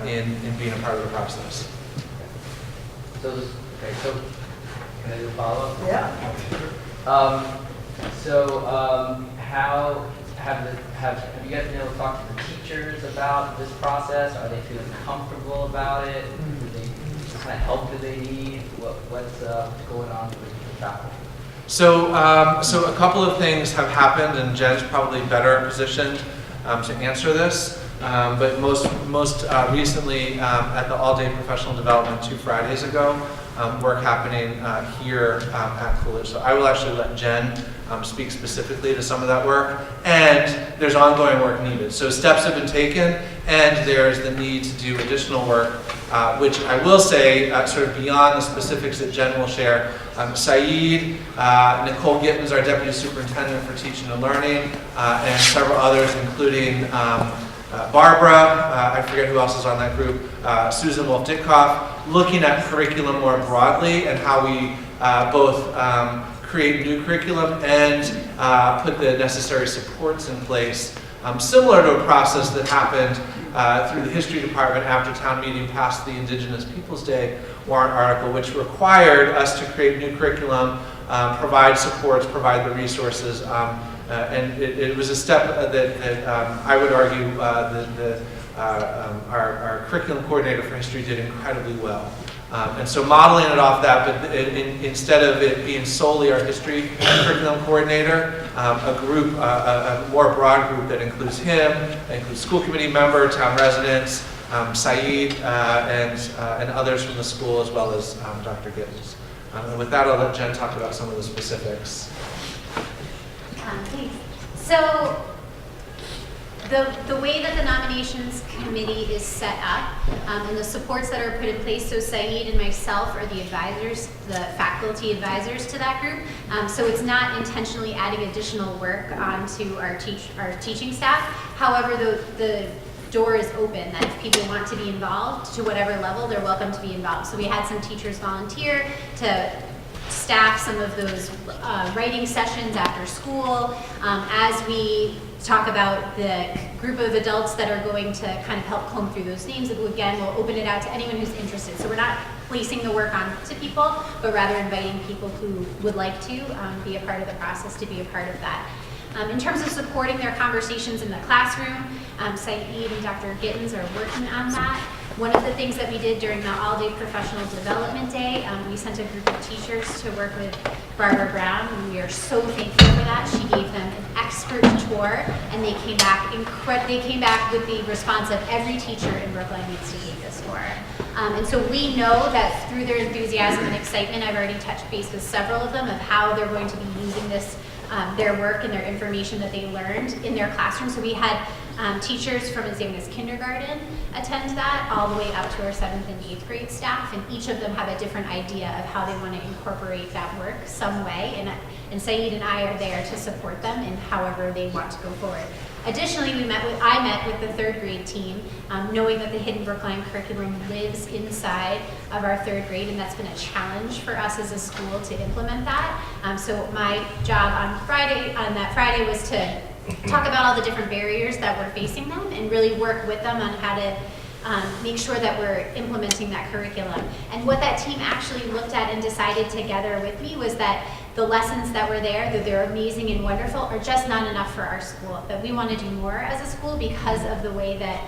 Speaker 9: in being a part of the process.
Speaker 3: So, okay, so can I do a follow-up?
Speaker 2: Yeah.
Speaker 3: How have you guys been able to talk to the teachers about this process? Are they feeling comfortable about it? What kind of help do they need? What's going on with the faculty?
Speaker 9: So, so a couple of things have happened, and Jen's probably better positioned to answer this. But most recently, at the all-day professional development 2 Fridays ago, work happening here at Coolidge. So I will actually let Jen speak specifically to some of that work. And there's ongoing work needed. So steps have been taken, and there's the need to do additional work, which I will say, sort of beyond the specifics that Jen will share. Saeed, Nicole Gittens, our Deputy Superintendent for Teaching and Learning, and several others, including Barbara, I forget who else is on that group, Susan Wolf-Ditkoff, looking at curriculum more broadly and how we both create new curriculum and put the necessary supports in place, similar to a process that happened through the history department after town meeting passed the Indigenous Peoples Day warrant article, which required us to create new curriculum, provide supports, provide the resources, and it was a step that I would argue our curriculum coordinator for history did incredibly well. And so modeling it off that, but instead of it being solely our history curriculum coordinator, a group, a more broad group that includes him, includes school committee member, town residents, Saeed, and others from the school, as well as Dr. Gibbs. And with that, I'll let Jen talk about some of the specifics.
Speaker 10: Thanks. So the way that the nominations committee is set up and the supports that are put in place, so Saeed and myself are the advisors, the faculty advisors to that group. So it's not intentionally adding additional work onto our teaching staff. However, the door is open that if people want to be involved to whatever level, they're welcome to be involved. So we had some teachers volunteer to staff some of those writing sessions after school as we talk about the group of adults that are going to kind of help comb through those names. Again, we'll open it out to anyone who's interested. So we're not placing the work on to people, but rather inviting people who would like to be a part of the process to be a part of that. In terms of supporting their conversations in the classroom, Saeed and Dr. Gittens are working on that. One of the things that we did during the all-day professional development day, we sent a group of teachers to work with Barbara Brown, and we are so thankful for that. She gave them an expert tour, and they came back with the response of every teacher in Brookline needs to take this tour. And so we know that through their enthusiasm and excitement, I've already touched base with several of them of how they're going to be using this, their work and their information that they learned in their classroom. So we had teachers from as young as kindergarten attend that, all the way up to our 7th and 8th grade staff, and each of them have a different idea of how they want to incorporate that work some way, and Saeed and I are there to support them in however they want to go forward. Additionally, I met with the 3rd grade team, knowing that the Hidden Brookline curriculum lives inside of our 3rd grade, and that's been a challenge for us as a school to implement that. So my job on that Friday was to talk about all the different barriers that were facing them and really work with them on how to make sure that we're implementing that curriculum. And what that team actually looked at and decided together with me was that the lessons that were there, that they're amazing and wonderful, are just not enough for our school. That we want to do more as a school because of the way that,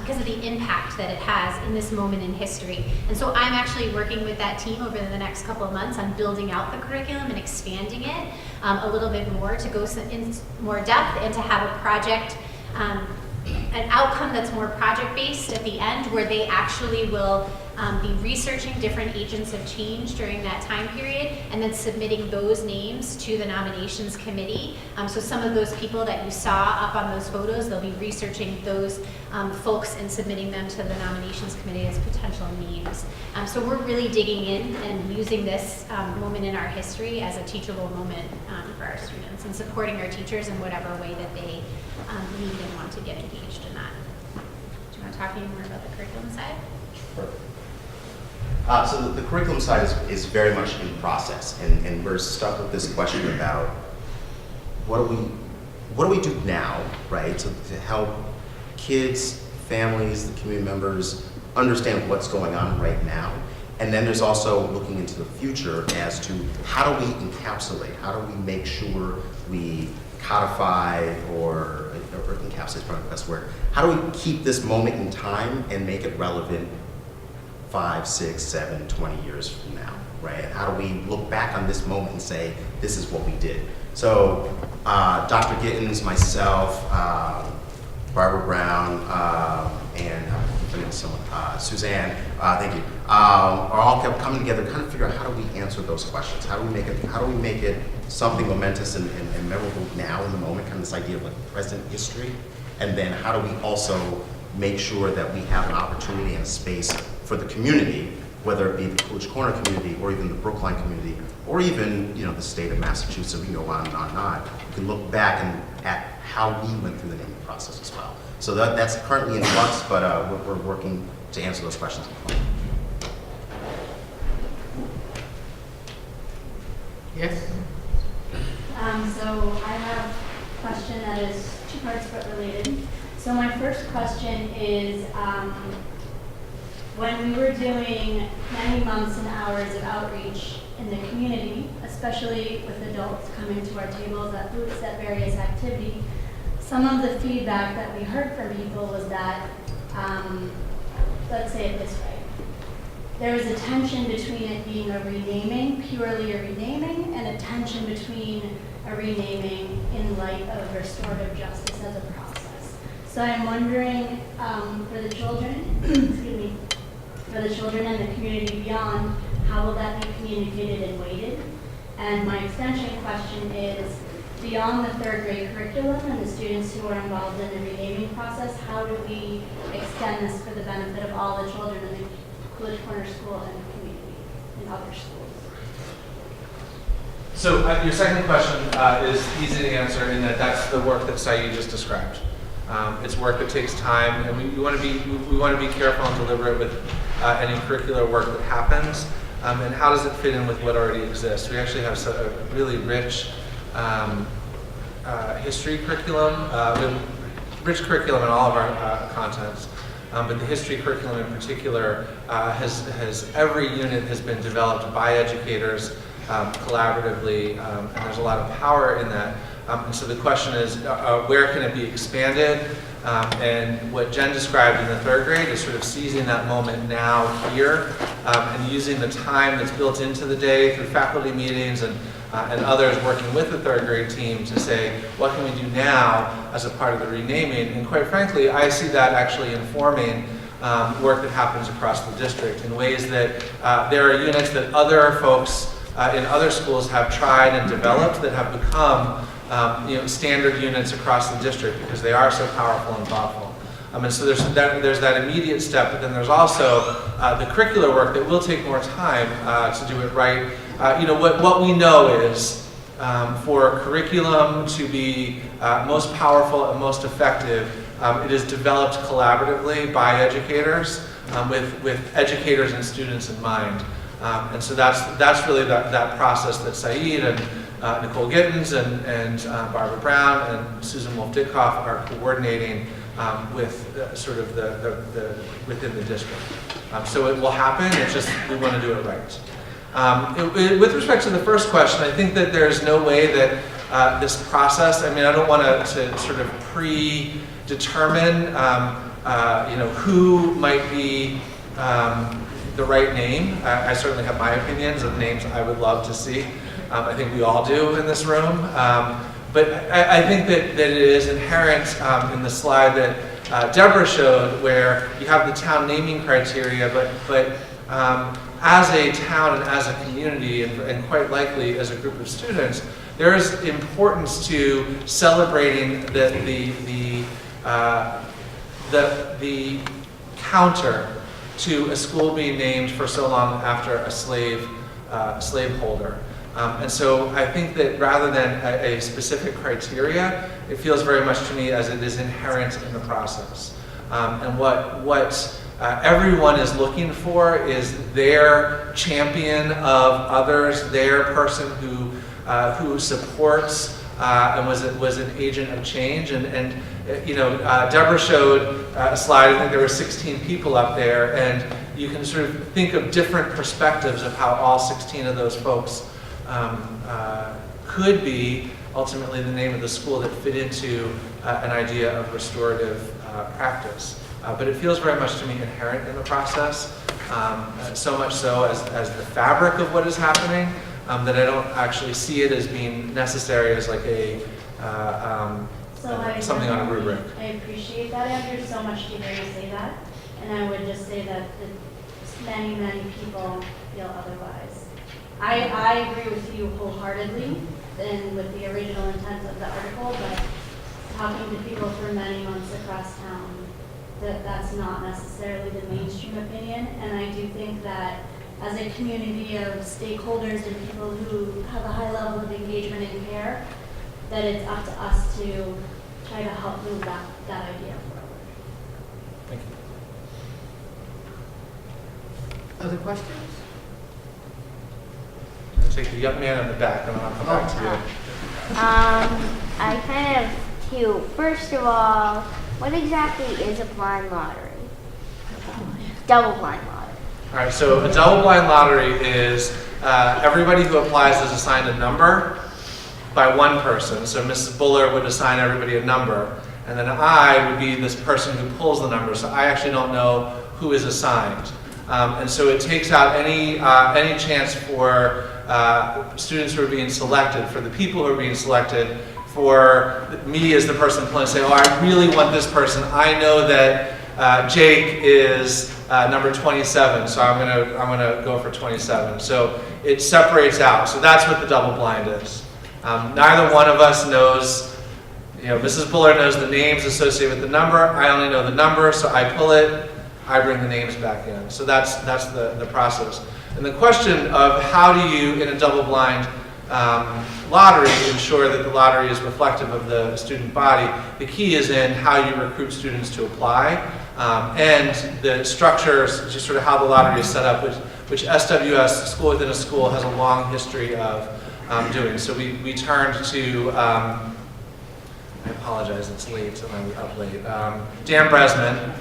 Speaker 10: because of the impact that it has in this moment in history. And so I'm actually working with that team over the next couple of months on building out the curriculum and expanding it a little bit more to go in more depth and to have a project, an outcome that's more project-based at the end, where they actually will be researching different agents of change during that time period and then submitting those names to the nominations committee. So some of those people that you saw up on those photos, they'll be researching those folks and submitting them to the nominations committee as potential names. So we're really digging in and using this moment in our history as a teachable moment for our students and supporting our teachers in whatever way that they need and want to get engaged in that. Do you want to talk any more about the curriculum side?
Speaker 4: So the curriculum side is very much in process, and we're stuck with this question about what do we do now, right? So to help kids, families, the community members understand what's going on right now. And then there's also looking into the future as to how do we encapsulate, how do we make sure we codify or encapsulate is probably the best word. How do we keep this moment in time and make it relevant 5, 6, 7, 20 years from now, right? How do we look back on this moment and say, this is what we did? So Dr. Gittins, myself, Barbara Brown, and Suzanne, thank you, are all kept coming together, kind of figure out how do we answer those questions? How do we make it something momentous and memorable now in the moment, kind of this idea of like present history? And then how do we also make sure that we have an opportunity and a space for the community, whether it be the Coolidge Corner community or even the Brookline community, or even the state of Massachusetts, we can go on and on and on. We can look back at how we went through the naming process as well. So that's currently in flux, but we're working to answer those questions.
Speaker 1: Yes?
Speaker 11: So I have a question that is 2 parts but related. So my first question is, when we were doing many months and hours of outreach in the community, especially with adults coming to our tables at booths at various activities, some of the feedback that we heard from people was that, let's say it this way, there was a tension between it being a renaming, purely a renaming, and a tension between a renaming in light of restorative justice as a process. So I'm wondering, for the children, excuse me, for the children and the community beyond, how will that be communicated and weighted? And my extension question is, beyond the 3rd grade curriculum and the students who are involved in the renaming process, how do we extend this for the benefit of all the children in the Coolidge Corner School and the community in other schools?
Speaker 9: So your second question is easy to answer in that that's the work that Saeed just described. It's work that takes time, and we want to be careful and deliberate with any curricular work that happens, and how does it fit in with what already exists. We actually have a really rich history curriculum, rich curriculum in all of our contents, but the history curriculum in particular has every unit has been developed by educators collaboratively, and there's a lot of power in that. And so the question is, where can it be expanded? And what Jen described in the 3rd grade is sort of seizing that moment now here, and using the time that's built into the day through faculty meetings and others working with the 3rd grade team to say, what can we do now as a part of the renaming? And quite frankly, I see that actually informing work that happens across the district in ways that there are units that other folks in other schools have tried and developed that have become standard units across the district because they are so powerful and thoughtful. And so there's that immediate step, but then there's also the curricular work that will take more time to do it right. What we know is for curriculum to be most powerful and most effective, it is developed collaboratively by educators with educators and students in mind. And so that's really that process that Saeed and Nicole Gittins and Barbara Brown and Susan Wolf-Ditkoff are coordinating with sort of the within the district. So it will happen, it's just we want to do it right. With respect to the first question, I think that there's no way that this process, I mean, I don't want to sort of predetermine who might be the right name. I certainly have my opinions of names I would love to see. I think we all do in this room. But I think that it is inherent in the slide that Deborah showed, where you have the town naming criteria, but as a town and as a community, and quite likely as a group of students, there is importance to celebrating the counter to a school being named for so long after a slaveholder. And so I think that rather than a specific criteria, it feels very much to me as it is inherent in the process. And what everyone is looking for is their champion of others, their person who supports and was an agent of change. And Deborah showed a slide. I think there were 16 people up there, and you can sort of think of different perspectives of how all 16 of those folks could be ultimately the name of the school that fit into an idea of restorative practice. But it feels very much to me inherent in the process, so much so as the fabric of what is happening, that I don't actually see it as being necessary as like something on a rubric.
Speaker 11: I appreciate that, Andrew, so much to hear you say that. And I would just say that many, many people feel otherwise. I agree with you wholeheartedly and with the original intent of the article, but talking to people for many months across town, that's not necessarily the mainstream opinion. And I do think that as a community of stakeholders and people who have a high level of engagement and care, that it's up to us to try to help move that idea forward.
Speaker 9: Thank you.
Speaker 6: Other questions?
Speaker 9: I'm going to take the young man in the back, and I'll come back to you.
Speaker 12: I kind of have two. First of all, what exactly is a blind lottery? Double blind lottery.
Speaker 9: All right, so a double blind lottery is everybody who applies is assigned a number by one person. So Mrs. Buller would assign everybody a number, and then I would be this person who pulls the number. So I actually don't know who is assigned. And so it takes out any chance for students who are being selected, for the people who are being selected, for me as the person pulling, say, oh, I really want this person. I know that Jake is number 27, so I'm gonna go for 27. So it separates out. So that's what the double blind is. Neither one of us knows. Mrs. Buller knows the names associated with the number. I only know the number, so I pull it. I bring the names back in. So that's the process. And the question of how do you, in a double blind lottery, ensure that the lottery is reflective of the student body, the key is in how you recruit students to apply, and the structures, just sort of how the lottery is set up, which SWS, School Within a School, has a long history of doing. So we turned to, I apologize, it's late, and I'm up late, Dan Bresman,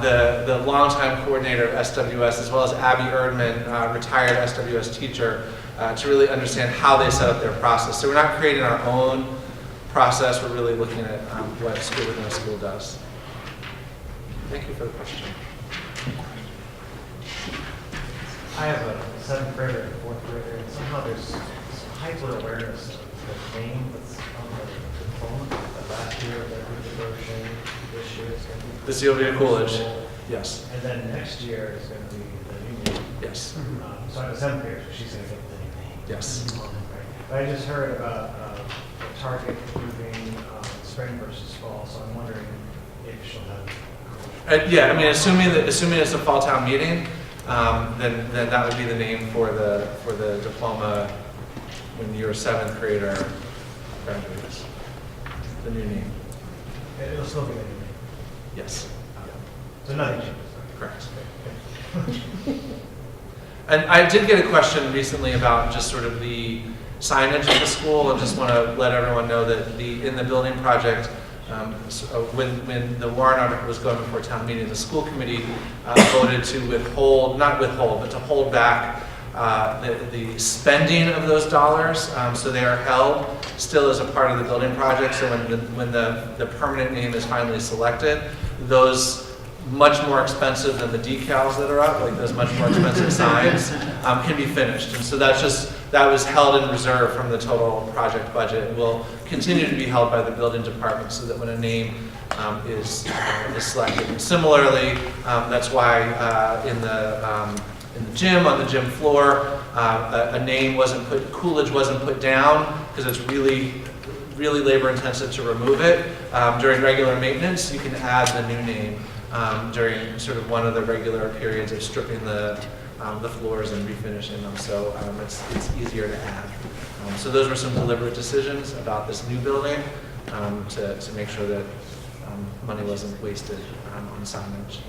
Speaker 9: the longtime coordinator of SWS, as well as Abby Erdman, retired SWS teacher, to really understand how they set up their process. So we're not creating our own process, we're really looking at what School Within a School does. Thank you for the question.
Speaker 13: I have a 7th grader and 4th grader, and somehow there's hyper-awareness of the name that's on the diploma. That last year, they're going to go shame. This year is going to be...
Speaker 9: The Sylvia Coolidge, yes.
Speaker 13: And then next year is going to be the new name.
Speaker 9: Yes.
Speaker 13: So I'm a 7th grader, so she's going to get the new name.
Speaker 9: Yes.
Speaker 13: Right. But I just heard about the target moving spring versus fall, so I'm wondering if she'll have...
Speaker 9: Yeah, I mean, assuming it's a fall town meeting, then that would be the name for the diploma when your 7th grader graduates. The new name.
Speaker 13: It'll still be the new name.
Speaker 9: Yes.
Speaker 13: So nothing changes.
Speaker 9: Correct. And I did get a question recently about just sort of the signage of the school, and just want to let everyone know that in the building project, When the warrant article was going before town meeting, the school committee voted to to hold back the spending of those dollars. So they are held still as a part of the building project. So when the permanent name is finally selected, those much more expensive than the decals that are up, like those much more expensive signs, can be finished. And so that was held in reserve from the total project budget. It will continue to be held by the building department so that when a name is selected. And similarly, that's why in the gym, on the gym floor, a name Coolidge wasn't put down because it's really labor intensive to remove it. During regular maintenance, you can add the new name during sort of one of the regular periods of stripping the floors and refinishing them. So it's easier to add. So those were some deliberate decisions about this new building to make sure that money wasn't wasted on signage.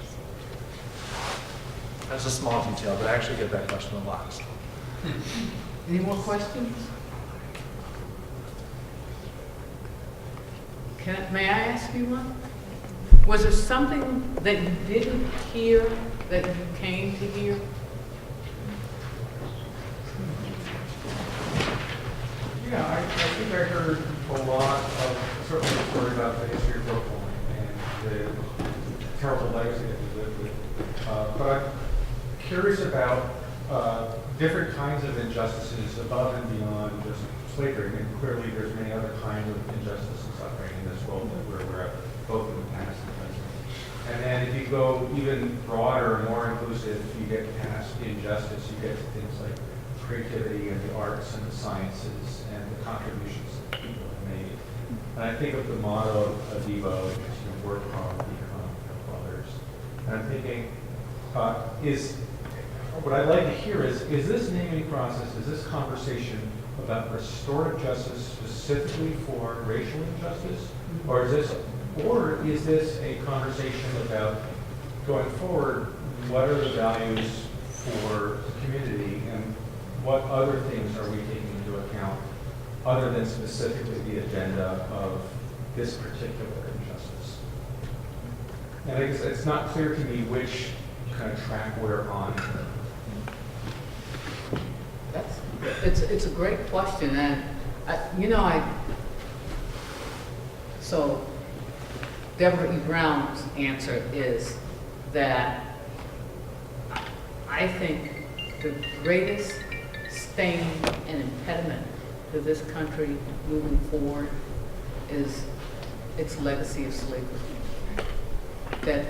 Speaker 9: That's a small detail, but I actually get that question a lot. So.
Speaker 6: Any more questions? May I ask you one? Was there something that you didn't hear that you came to hear?
Speaker 14: Yeah, I think I heard a lot of, certainly a story about the history of Brooklyn and the terrible legacy that we lived with. But I'm curious about different kinds of injustices above and beyond just slavery. And clearly there's many other kinds of injustice and suffering in this world that we're at, both in the past and present. And then if you go even broader, more inclusive, you get past injustice, you get to things like creativity and the arts and the sciences and the contributions that people have made. And I think of the motto of Devo, which is work hard, become help others. And I'm thinking, what I'd like to hear is this naming process, is this conversation about restorative justice specifically for racial injustice? Or is this a conversation about going forward, what are the values for the community and what other things are we taking into account other than specifically the agenda of this particular injustice? And I guess it's not clear to me which kind of track we're on.
Speaker 6: It's a great question, and so Deborah E. Brown's answer is that I think the greatest stain and impediment to this country moving forward is its legacy of slavery. That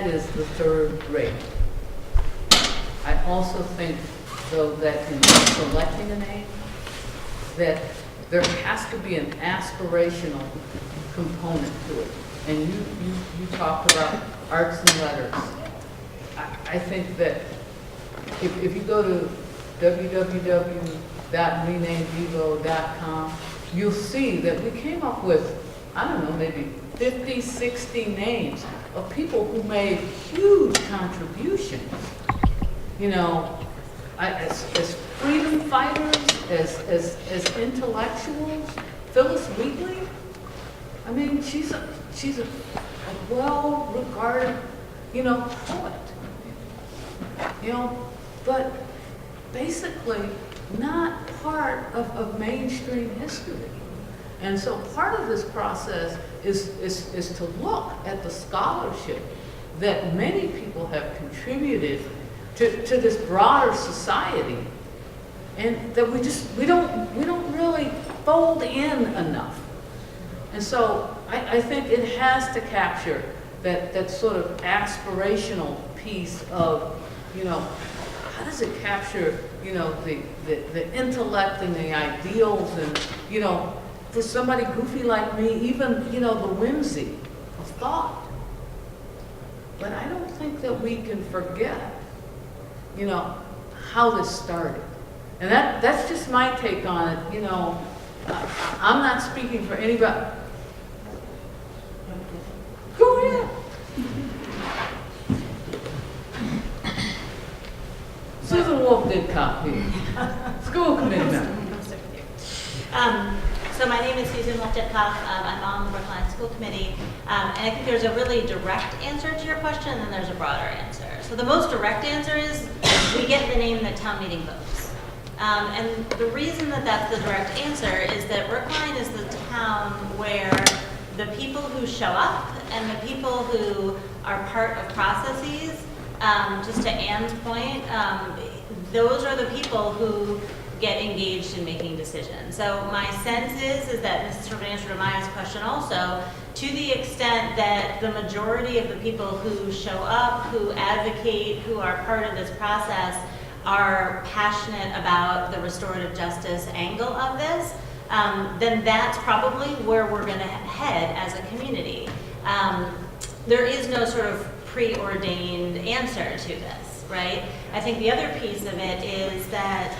Speaker 6: is the third rate. I also think, though, that in selecting a name, that there has to be an aspirational component to it. And you talked about arts and letters. I think that if you go to www.renamedevo.com, you'll see that we came up with, I don't know, maybe 50, 60 names of people who made huge contributions. As freedom fighters, as intellectuals. Phyllis Wheatley, I mean, she's a well-regarded, poet. But basically not part of mainstream history. And so part of this process is to look at the scholarship that many people have contributed to this broader society, and that we don't really fold in enough. And so I think it has to capture that sort of aspirational piece of, how does it capture, the intellect and the ideals and, for somebody goofy like me, even, the whimsy of thought. But I don't think that we can forget, how this started. And that's just my take on it, I'm not speaking for anybody. Go ahead. Susan Wolf did copy. School committee member.
Speaker 15: So my name is Susan Leftet-Plouffe. I'm on the Brookline School Committee. And I think there's a really direct answer to your question, and then there's a broader answer. So the most direct answer is we get the name that town meeting votes. And the reason that that's the direct answer is that Brookline is the town where the people who show up and the people who are part of processes, just to Anne's point, those are the people who get engaged in making decisions. So my sense is that, this is sort of an answer to Maya's question also, to the extent that the majority of the people who show up, who advocate, who are part of this process, are passionate about the restorative justice angle of this, then that's probably where we're going to head as a community. There is no sort of preordained answer to this, right? I think the other piece of it is that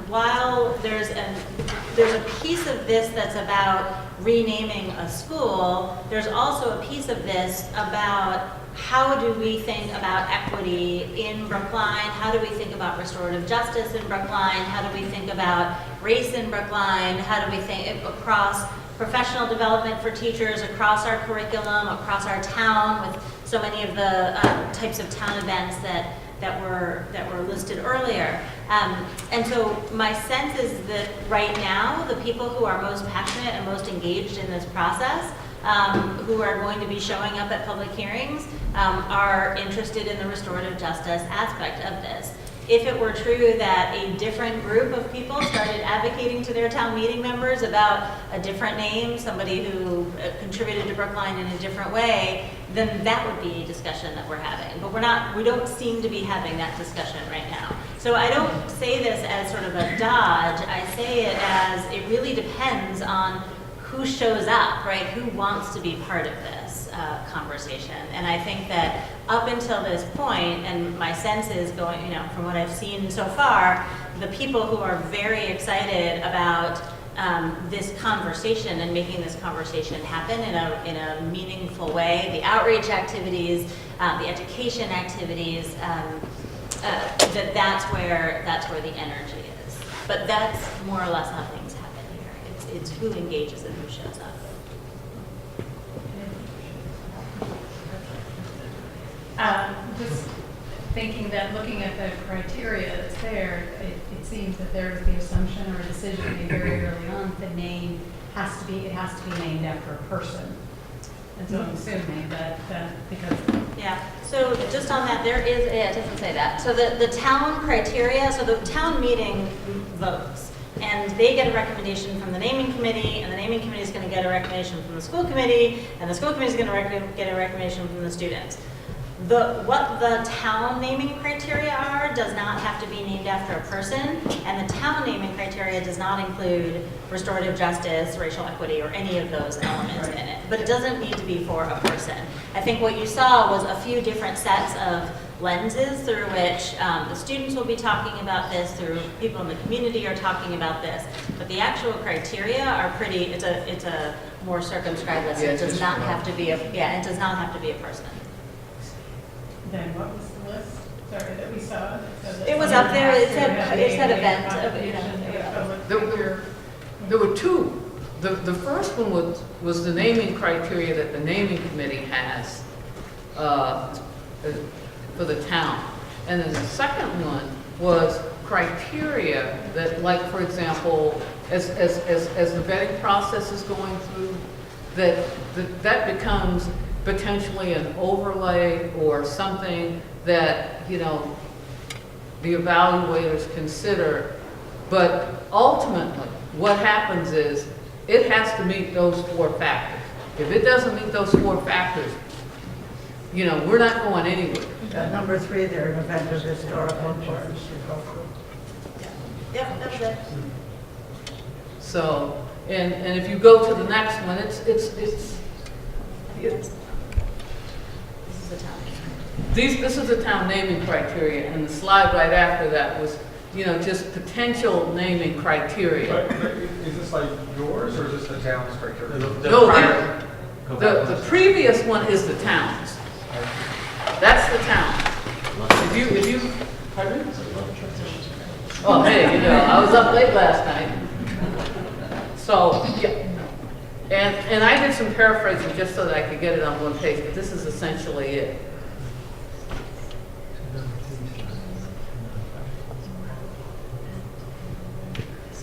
Speaker 15: while there's a piece of this that's about renaming a school, there's also a piece of this about how do we think about equity in Brookline? How do we think about restorative justice in Brookline? How do we think about race in Brookline? How do we think across professional development for teachers, across our curriculum, across our town, with so many of the types of town events that were listed earlier. And so my sense is that right now, the people who are most passionate and most engaged in this process, who are going to be showing up at public hearings, are interested in the restorative justice aspect of this. If it were true that a different group of people started advocating to their town meeting members about a different name, somebody who contributed to Brookline in a different way, then that would be a discussion that we're having. But we don't seem to be having that discussion right now. So I don't say this as sort of a dodge. I say it as it really depends on who shows up, right? Who wants to be part of this conversation? And I think that up until this point, and my sense is going, from what I've seen so far, the people who are very excited about this conversation and making this conversation happen in a meaningful way, the outreach activities, the education activities, that's where the energy is. But that's more or less how things happen here. It's who engages and who shows up.
Speaker 7: Just thinking that looking at the criteria that's there, it seems that there's the assumption or decision made very early on that the name has to be named after a person. And so I'm assuming that because...
Speaker 15: Yeah, so just on that, it doesn't say that. So the town criteria, so the town meeting votes, and they get a recommendation from the naming committee, and the naming committee is going to get a recommendation from the school committee, and the school committee is going to get a recommendation from the students. What the town naming criteria are does not have to be named after a person, and the town naming criteria does not include restorative justice, racial equity, or any of those elements in it. But it doesn't need to be for a person. I think what you saw was a few different sets of lenses through which the students will be talking about this, through people in the community are talking about this. But the actual criteria are pretty, it's a more circumscribed list.
Speaker 6: Yeah,
Speaker 15: it does not have to be it does not have to be a person.
Speaker 7: Then what was the list, sorry, that we saw?
Speaker 15: It was up there, it said event.
Speaker 6: There were two. The first one was the naming criteria that the naming committee has for the town. And then the second one was criteria that, like, for example, as the vetting process is going through, that becomes potentially an overlay or something that, the evaluators consider. But ultimately, what happens is it has to meet those 4 factors. If it doesn't meet those 4 factors, we're not going anywhere.
Speaker 5: Number 3 there, an event of historical importance.
Speaker 15: Yep, that was it.
Speaker 6: So, and if you go to the next one, it's this is the town naming criteria, and the slide right after that was, just potential naming criteria.
Speaker 14: But is this like yours, or is this the town's criteria?
Speaker 6: No, the previous one is the town's. That's the town. If you, pardon me? Oh, hey, I was up late last night. So, yeah. And I did some paraphrasing just so that I could get it on one page, but this is essentially it.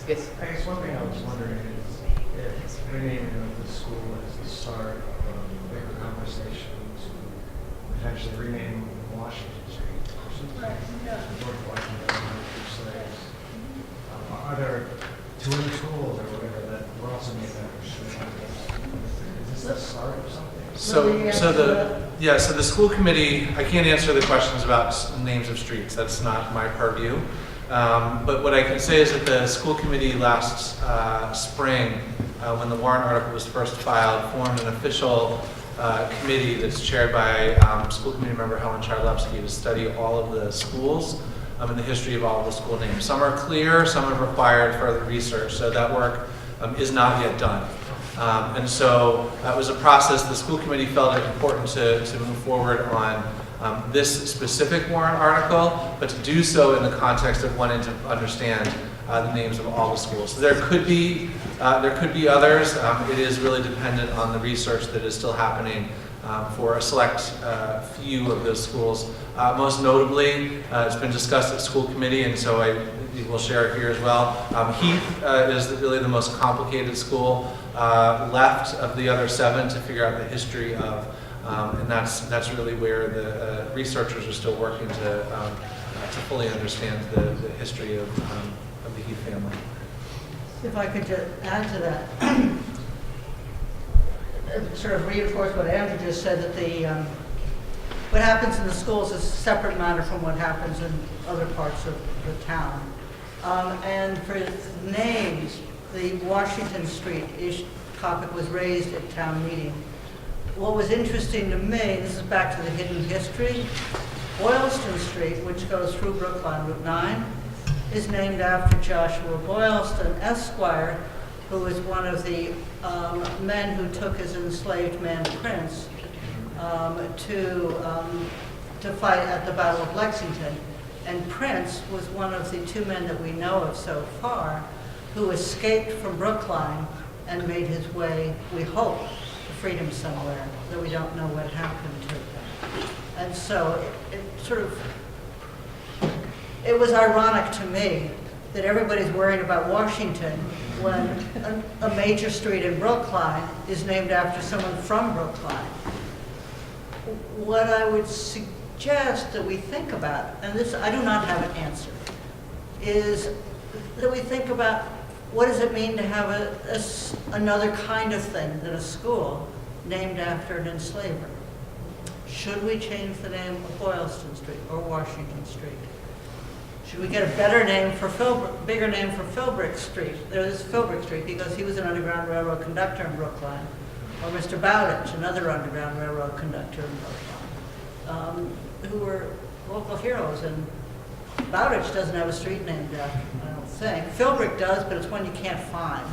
Speaker 6: Yes.
Speaker 13: I guess one thing I was wondering is if renaming of the school is the start of a bigger conversation to potentially rename Washington Street.
Speaker 6: Right, yeah.
Speaker 13: George Washington, two slaves. Are there tuning tools or whatever that we're also named after street? Is this the start of something?
Speaker 9: So the school committee, I can't answer the questions about names of streets. That's not my purview. But what I can say is that the school committee last spring, when the warrant article was first filed, formed an official committee that's chaired by school committee member Helen Charlevsky to study all of the schools and the history of all of the school names. Some are clear, some have required further research, so that work is not yet done. And so that was a process the school committee felt it important to move forward on this specific warrant article, but to do so in the context of wanting to understand the names of all the schools. So there could be others. It is really dependent on the research that is still happening for a select few of those schools. Most notably, it's been discussed at school committee, and so I will share it here as well. Heath is really the most complicated school left of the other 7 to figure out the history of. And that's really where the researchers are still working to fully understand the history of the Heath family.
Speaker 2: If I could just add to that, sort of reinforce what Andrew just said, that what happens in the schools is a separate matter from what happens in other parts of the town. And for names, the Washington Street topic was raised at town meeting. What was interesting to me, this is back to the hidden history, Boylston Street, which goes through Brookline, Route 9, is named after Joshua Boylston, Esquire, who was one of the men who took his enslaved man Prince to fight at the Battle of Lexington. And Prince was one of the 2 men that we know of so far who escaped from Brookline and made his way, we hope, to freedom somewhere, though we don't know what happened to him. And so it was ironic to me that everybody's worried about Washington when a major street in Brookline is named after someone from Brookline. What I would suggest that we think about, and this I do not have an answer, is that we think about what does it mean to have another kind of thing than a school named after an enslaver? Should we change the name of Boylston Street or Washington Street? Should we get a better name for bigger name for Philbrick Street? There's Philbrick Street because he was an Underground Railroad conductor in Brookline. Or Mr. Bowditch, another Underground Railroad conductor in Brookline, who were local heroes. And Bowditch doesn't have a street named after him, I don't think. Philbrick does, but it's one you can't find.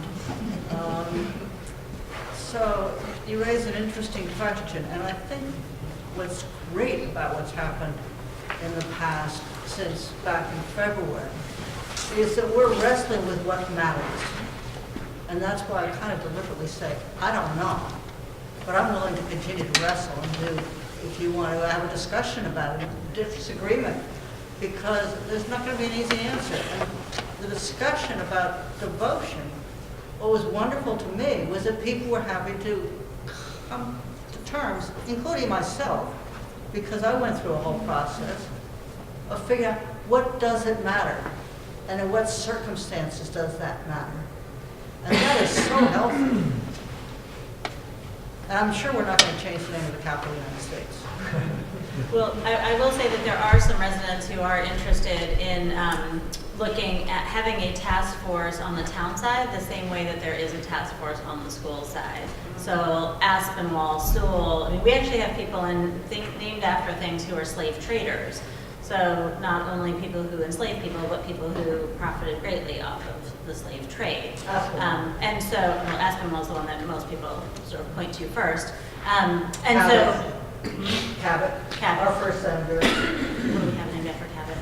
Speaker 2: So you raise an interesting question, and I think what's great about what's happened in the past since back in February is that we're wrestling with what matters. And that's why I kind of deliberately say, I don't know, but I'm willing to continue to wrestle and do, if you want to have a discussion about it, disagreement, because there's not going to be an easy answer. And the discussion about devotion, what was wonderful to me was that people were happy to come to terms, including myself, because I went through a whole process of figuring out what does it matter, and in what circumstances does that matter. And that is so healthy. And I'm sure we're not going to change the name of the capital of the United States.
Speaker 15: Well, I will say that there are some residents who are interested in looking at having a task force on the town side the same way that there is a task force on the school side. So Aspinwall, Sewell, I mean, we actually have people named after things who are slave traders. So not only people who enslaved people, but people who profited greatly off of the slave trade. And so, well, Aspinwall is the one that most people sort of point to first.
Speaker 2: Cabot, our first senator.
Speaker 15: What do we have named after Cabot?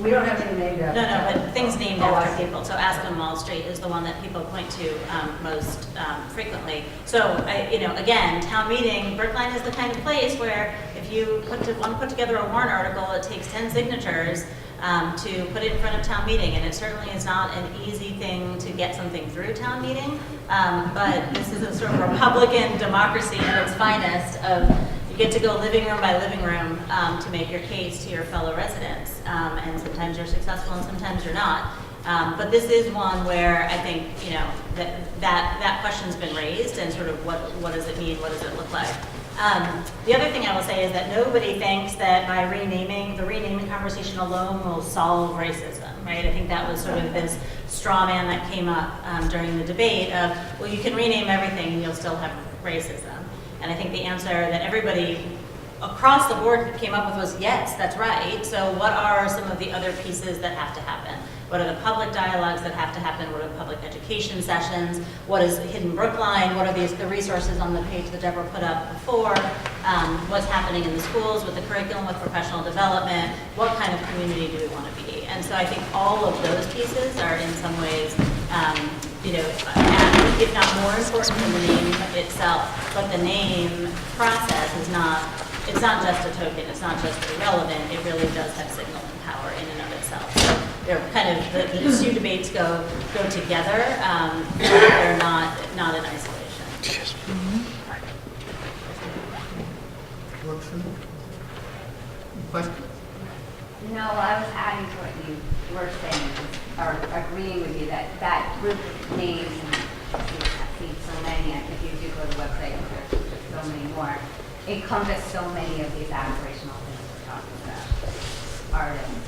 Speaker 5: We don't have any named after.
Speaker 15: No, but things named
Speaker 5: Oh, I
Speaker 15: after
Speaker 5: see.
Speaker 15: people. So Aspen Mall Street is the one that people point to most frequently. So, again, town meeting, Brookline is the kind of place where if you want to put together a warrant article, it takes 10 signatures to put it in front of town meeting. And it certainly is not an easy thing to get something through town meeting. But this is a sort of Republican democracy at its finest of you get to go living room by living room to make your case to your fellow residents. And sometimes you're successful and sometimes you're not. But this is one where I think, that question's been raised and sort of what does it mean, what does it look like? The other thing I will say is that nobody thinks that by the renaming conversation alone will solve racism, right? I think that was sort of this straw man that came up during the debate of, well, you can rename everything and you'll still have racism. And I think the answer that everybody across the board came up with was, yes, that's right. So what are some of the other pieces that have to happen? What are the public dialogues that have to happen? What are the public education sessions? What is Hidden Brookline? What are the resources on the page that Deborah put up before? What's happening in the schools with the curriculum, with professional development? What kind of community do we want to be? And so I think all of those pieces are in some ways, if not more important than the name itself. But the name process is it's not just a token, it's not just irrelevant, it really does have signaling power in and of itself. So they're kind of, the two debates go together, but they're not in isolation.
Speaker 6: Question?
Speaker 16: No, I was adding to what you were saying, or agreeing with you that group names see so many, and if you do go to the website, there's just so many more, encompass so many of these aspirational things we're talking about. Artists and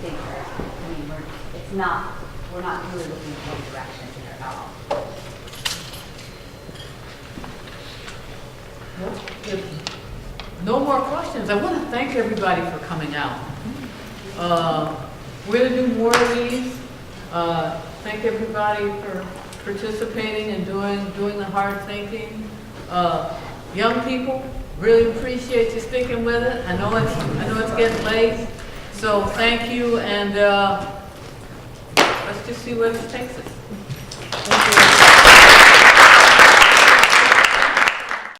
Speaker 16: thinkers. I mean, we're not really looking in one direction here at all.
Speaker 6: No more questions. I want to thank everybody for coming out. We're going to do more of these. Thank everybody for participating and doing the hard thinking. Young people, really appreciate you sticking with it. I know it's getting late, so thank you, and let's just see where this takes us.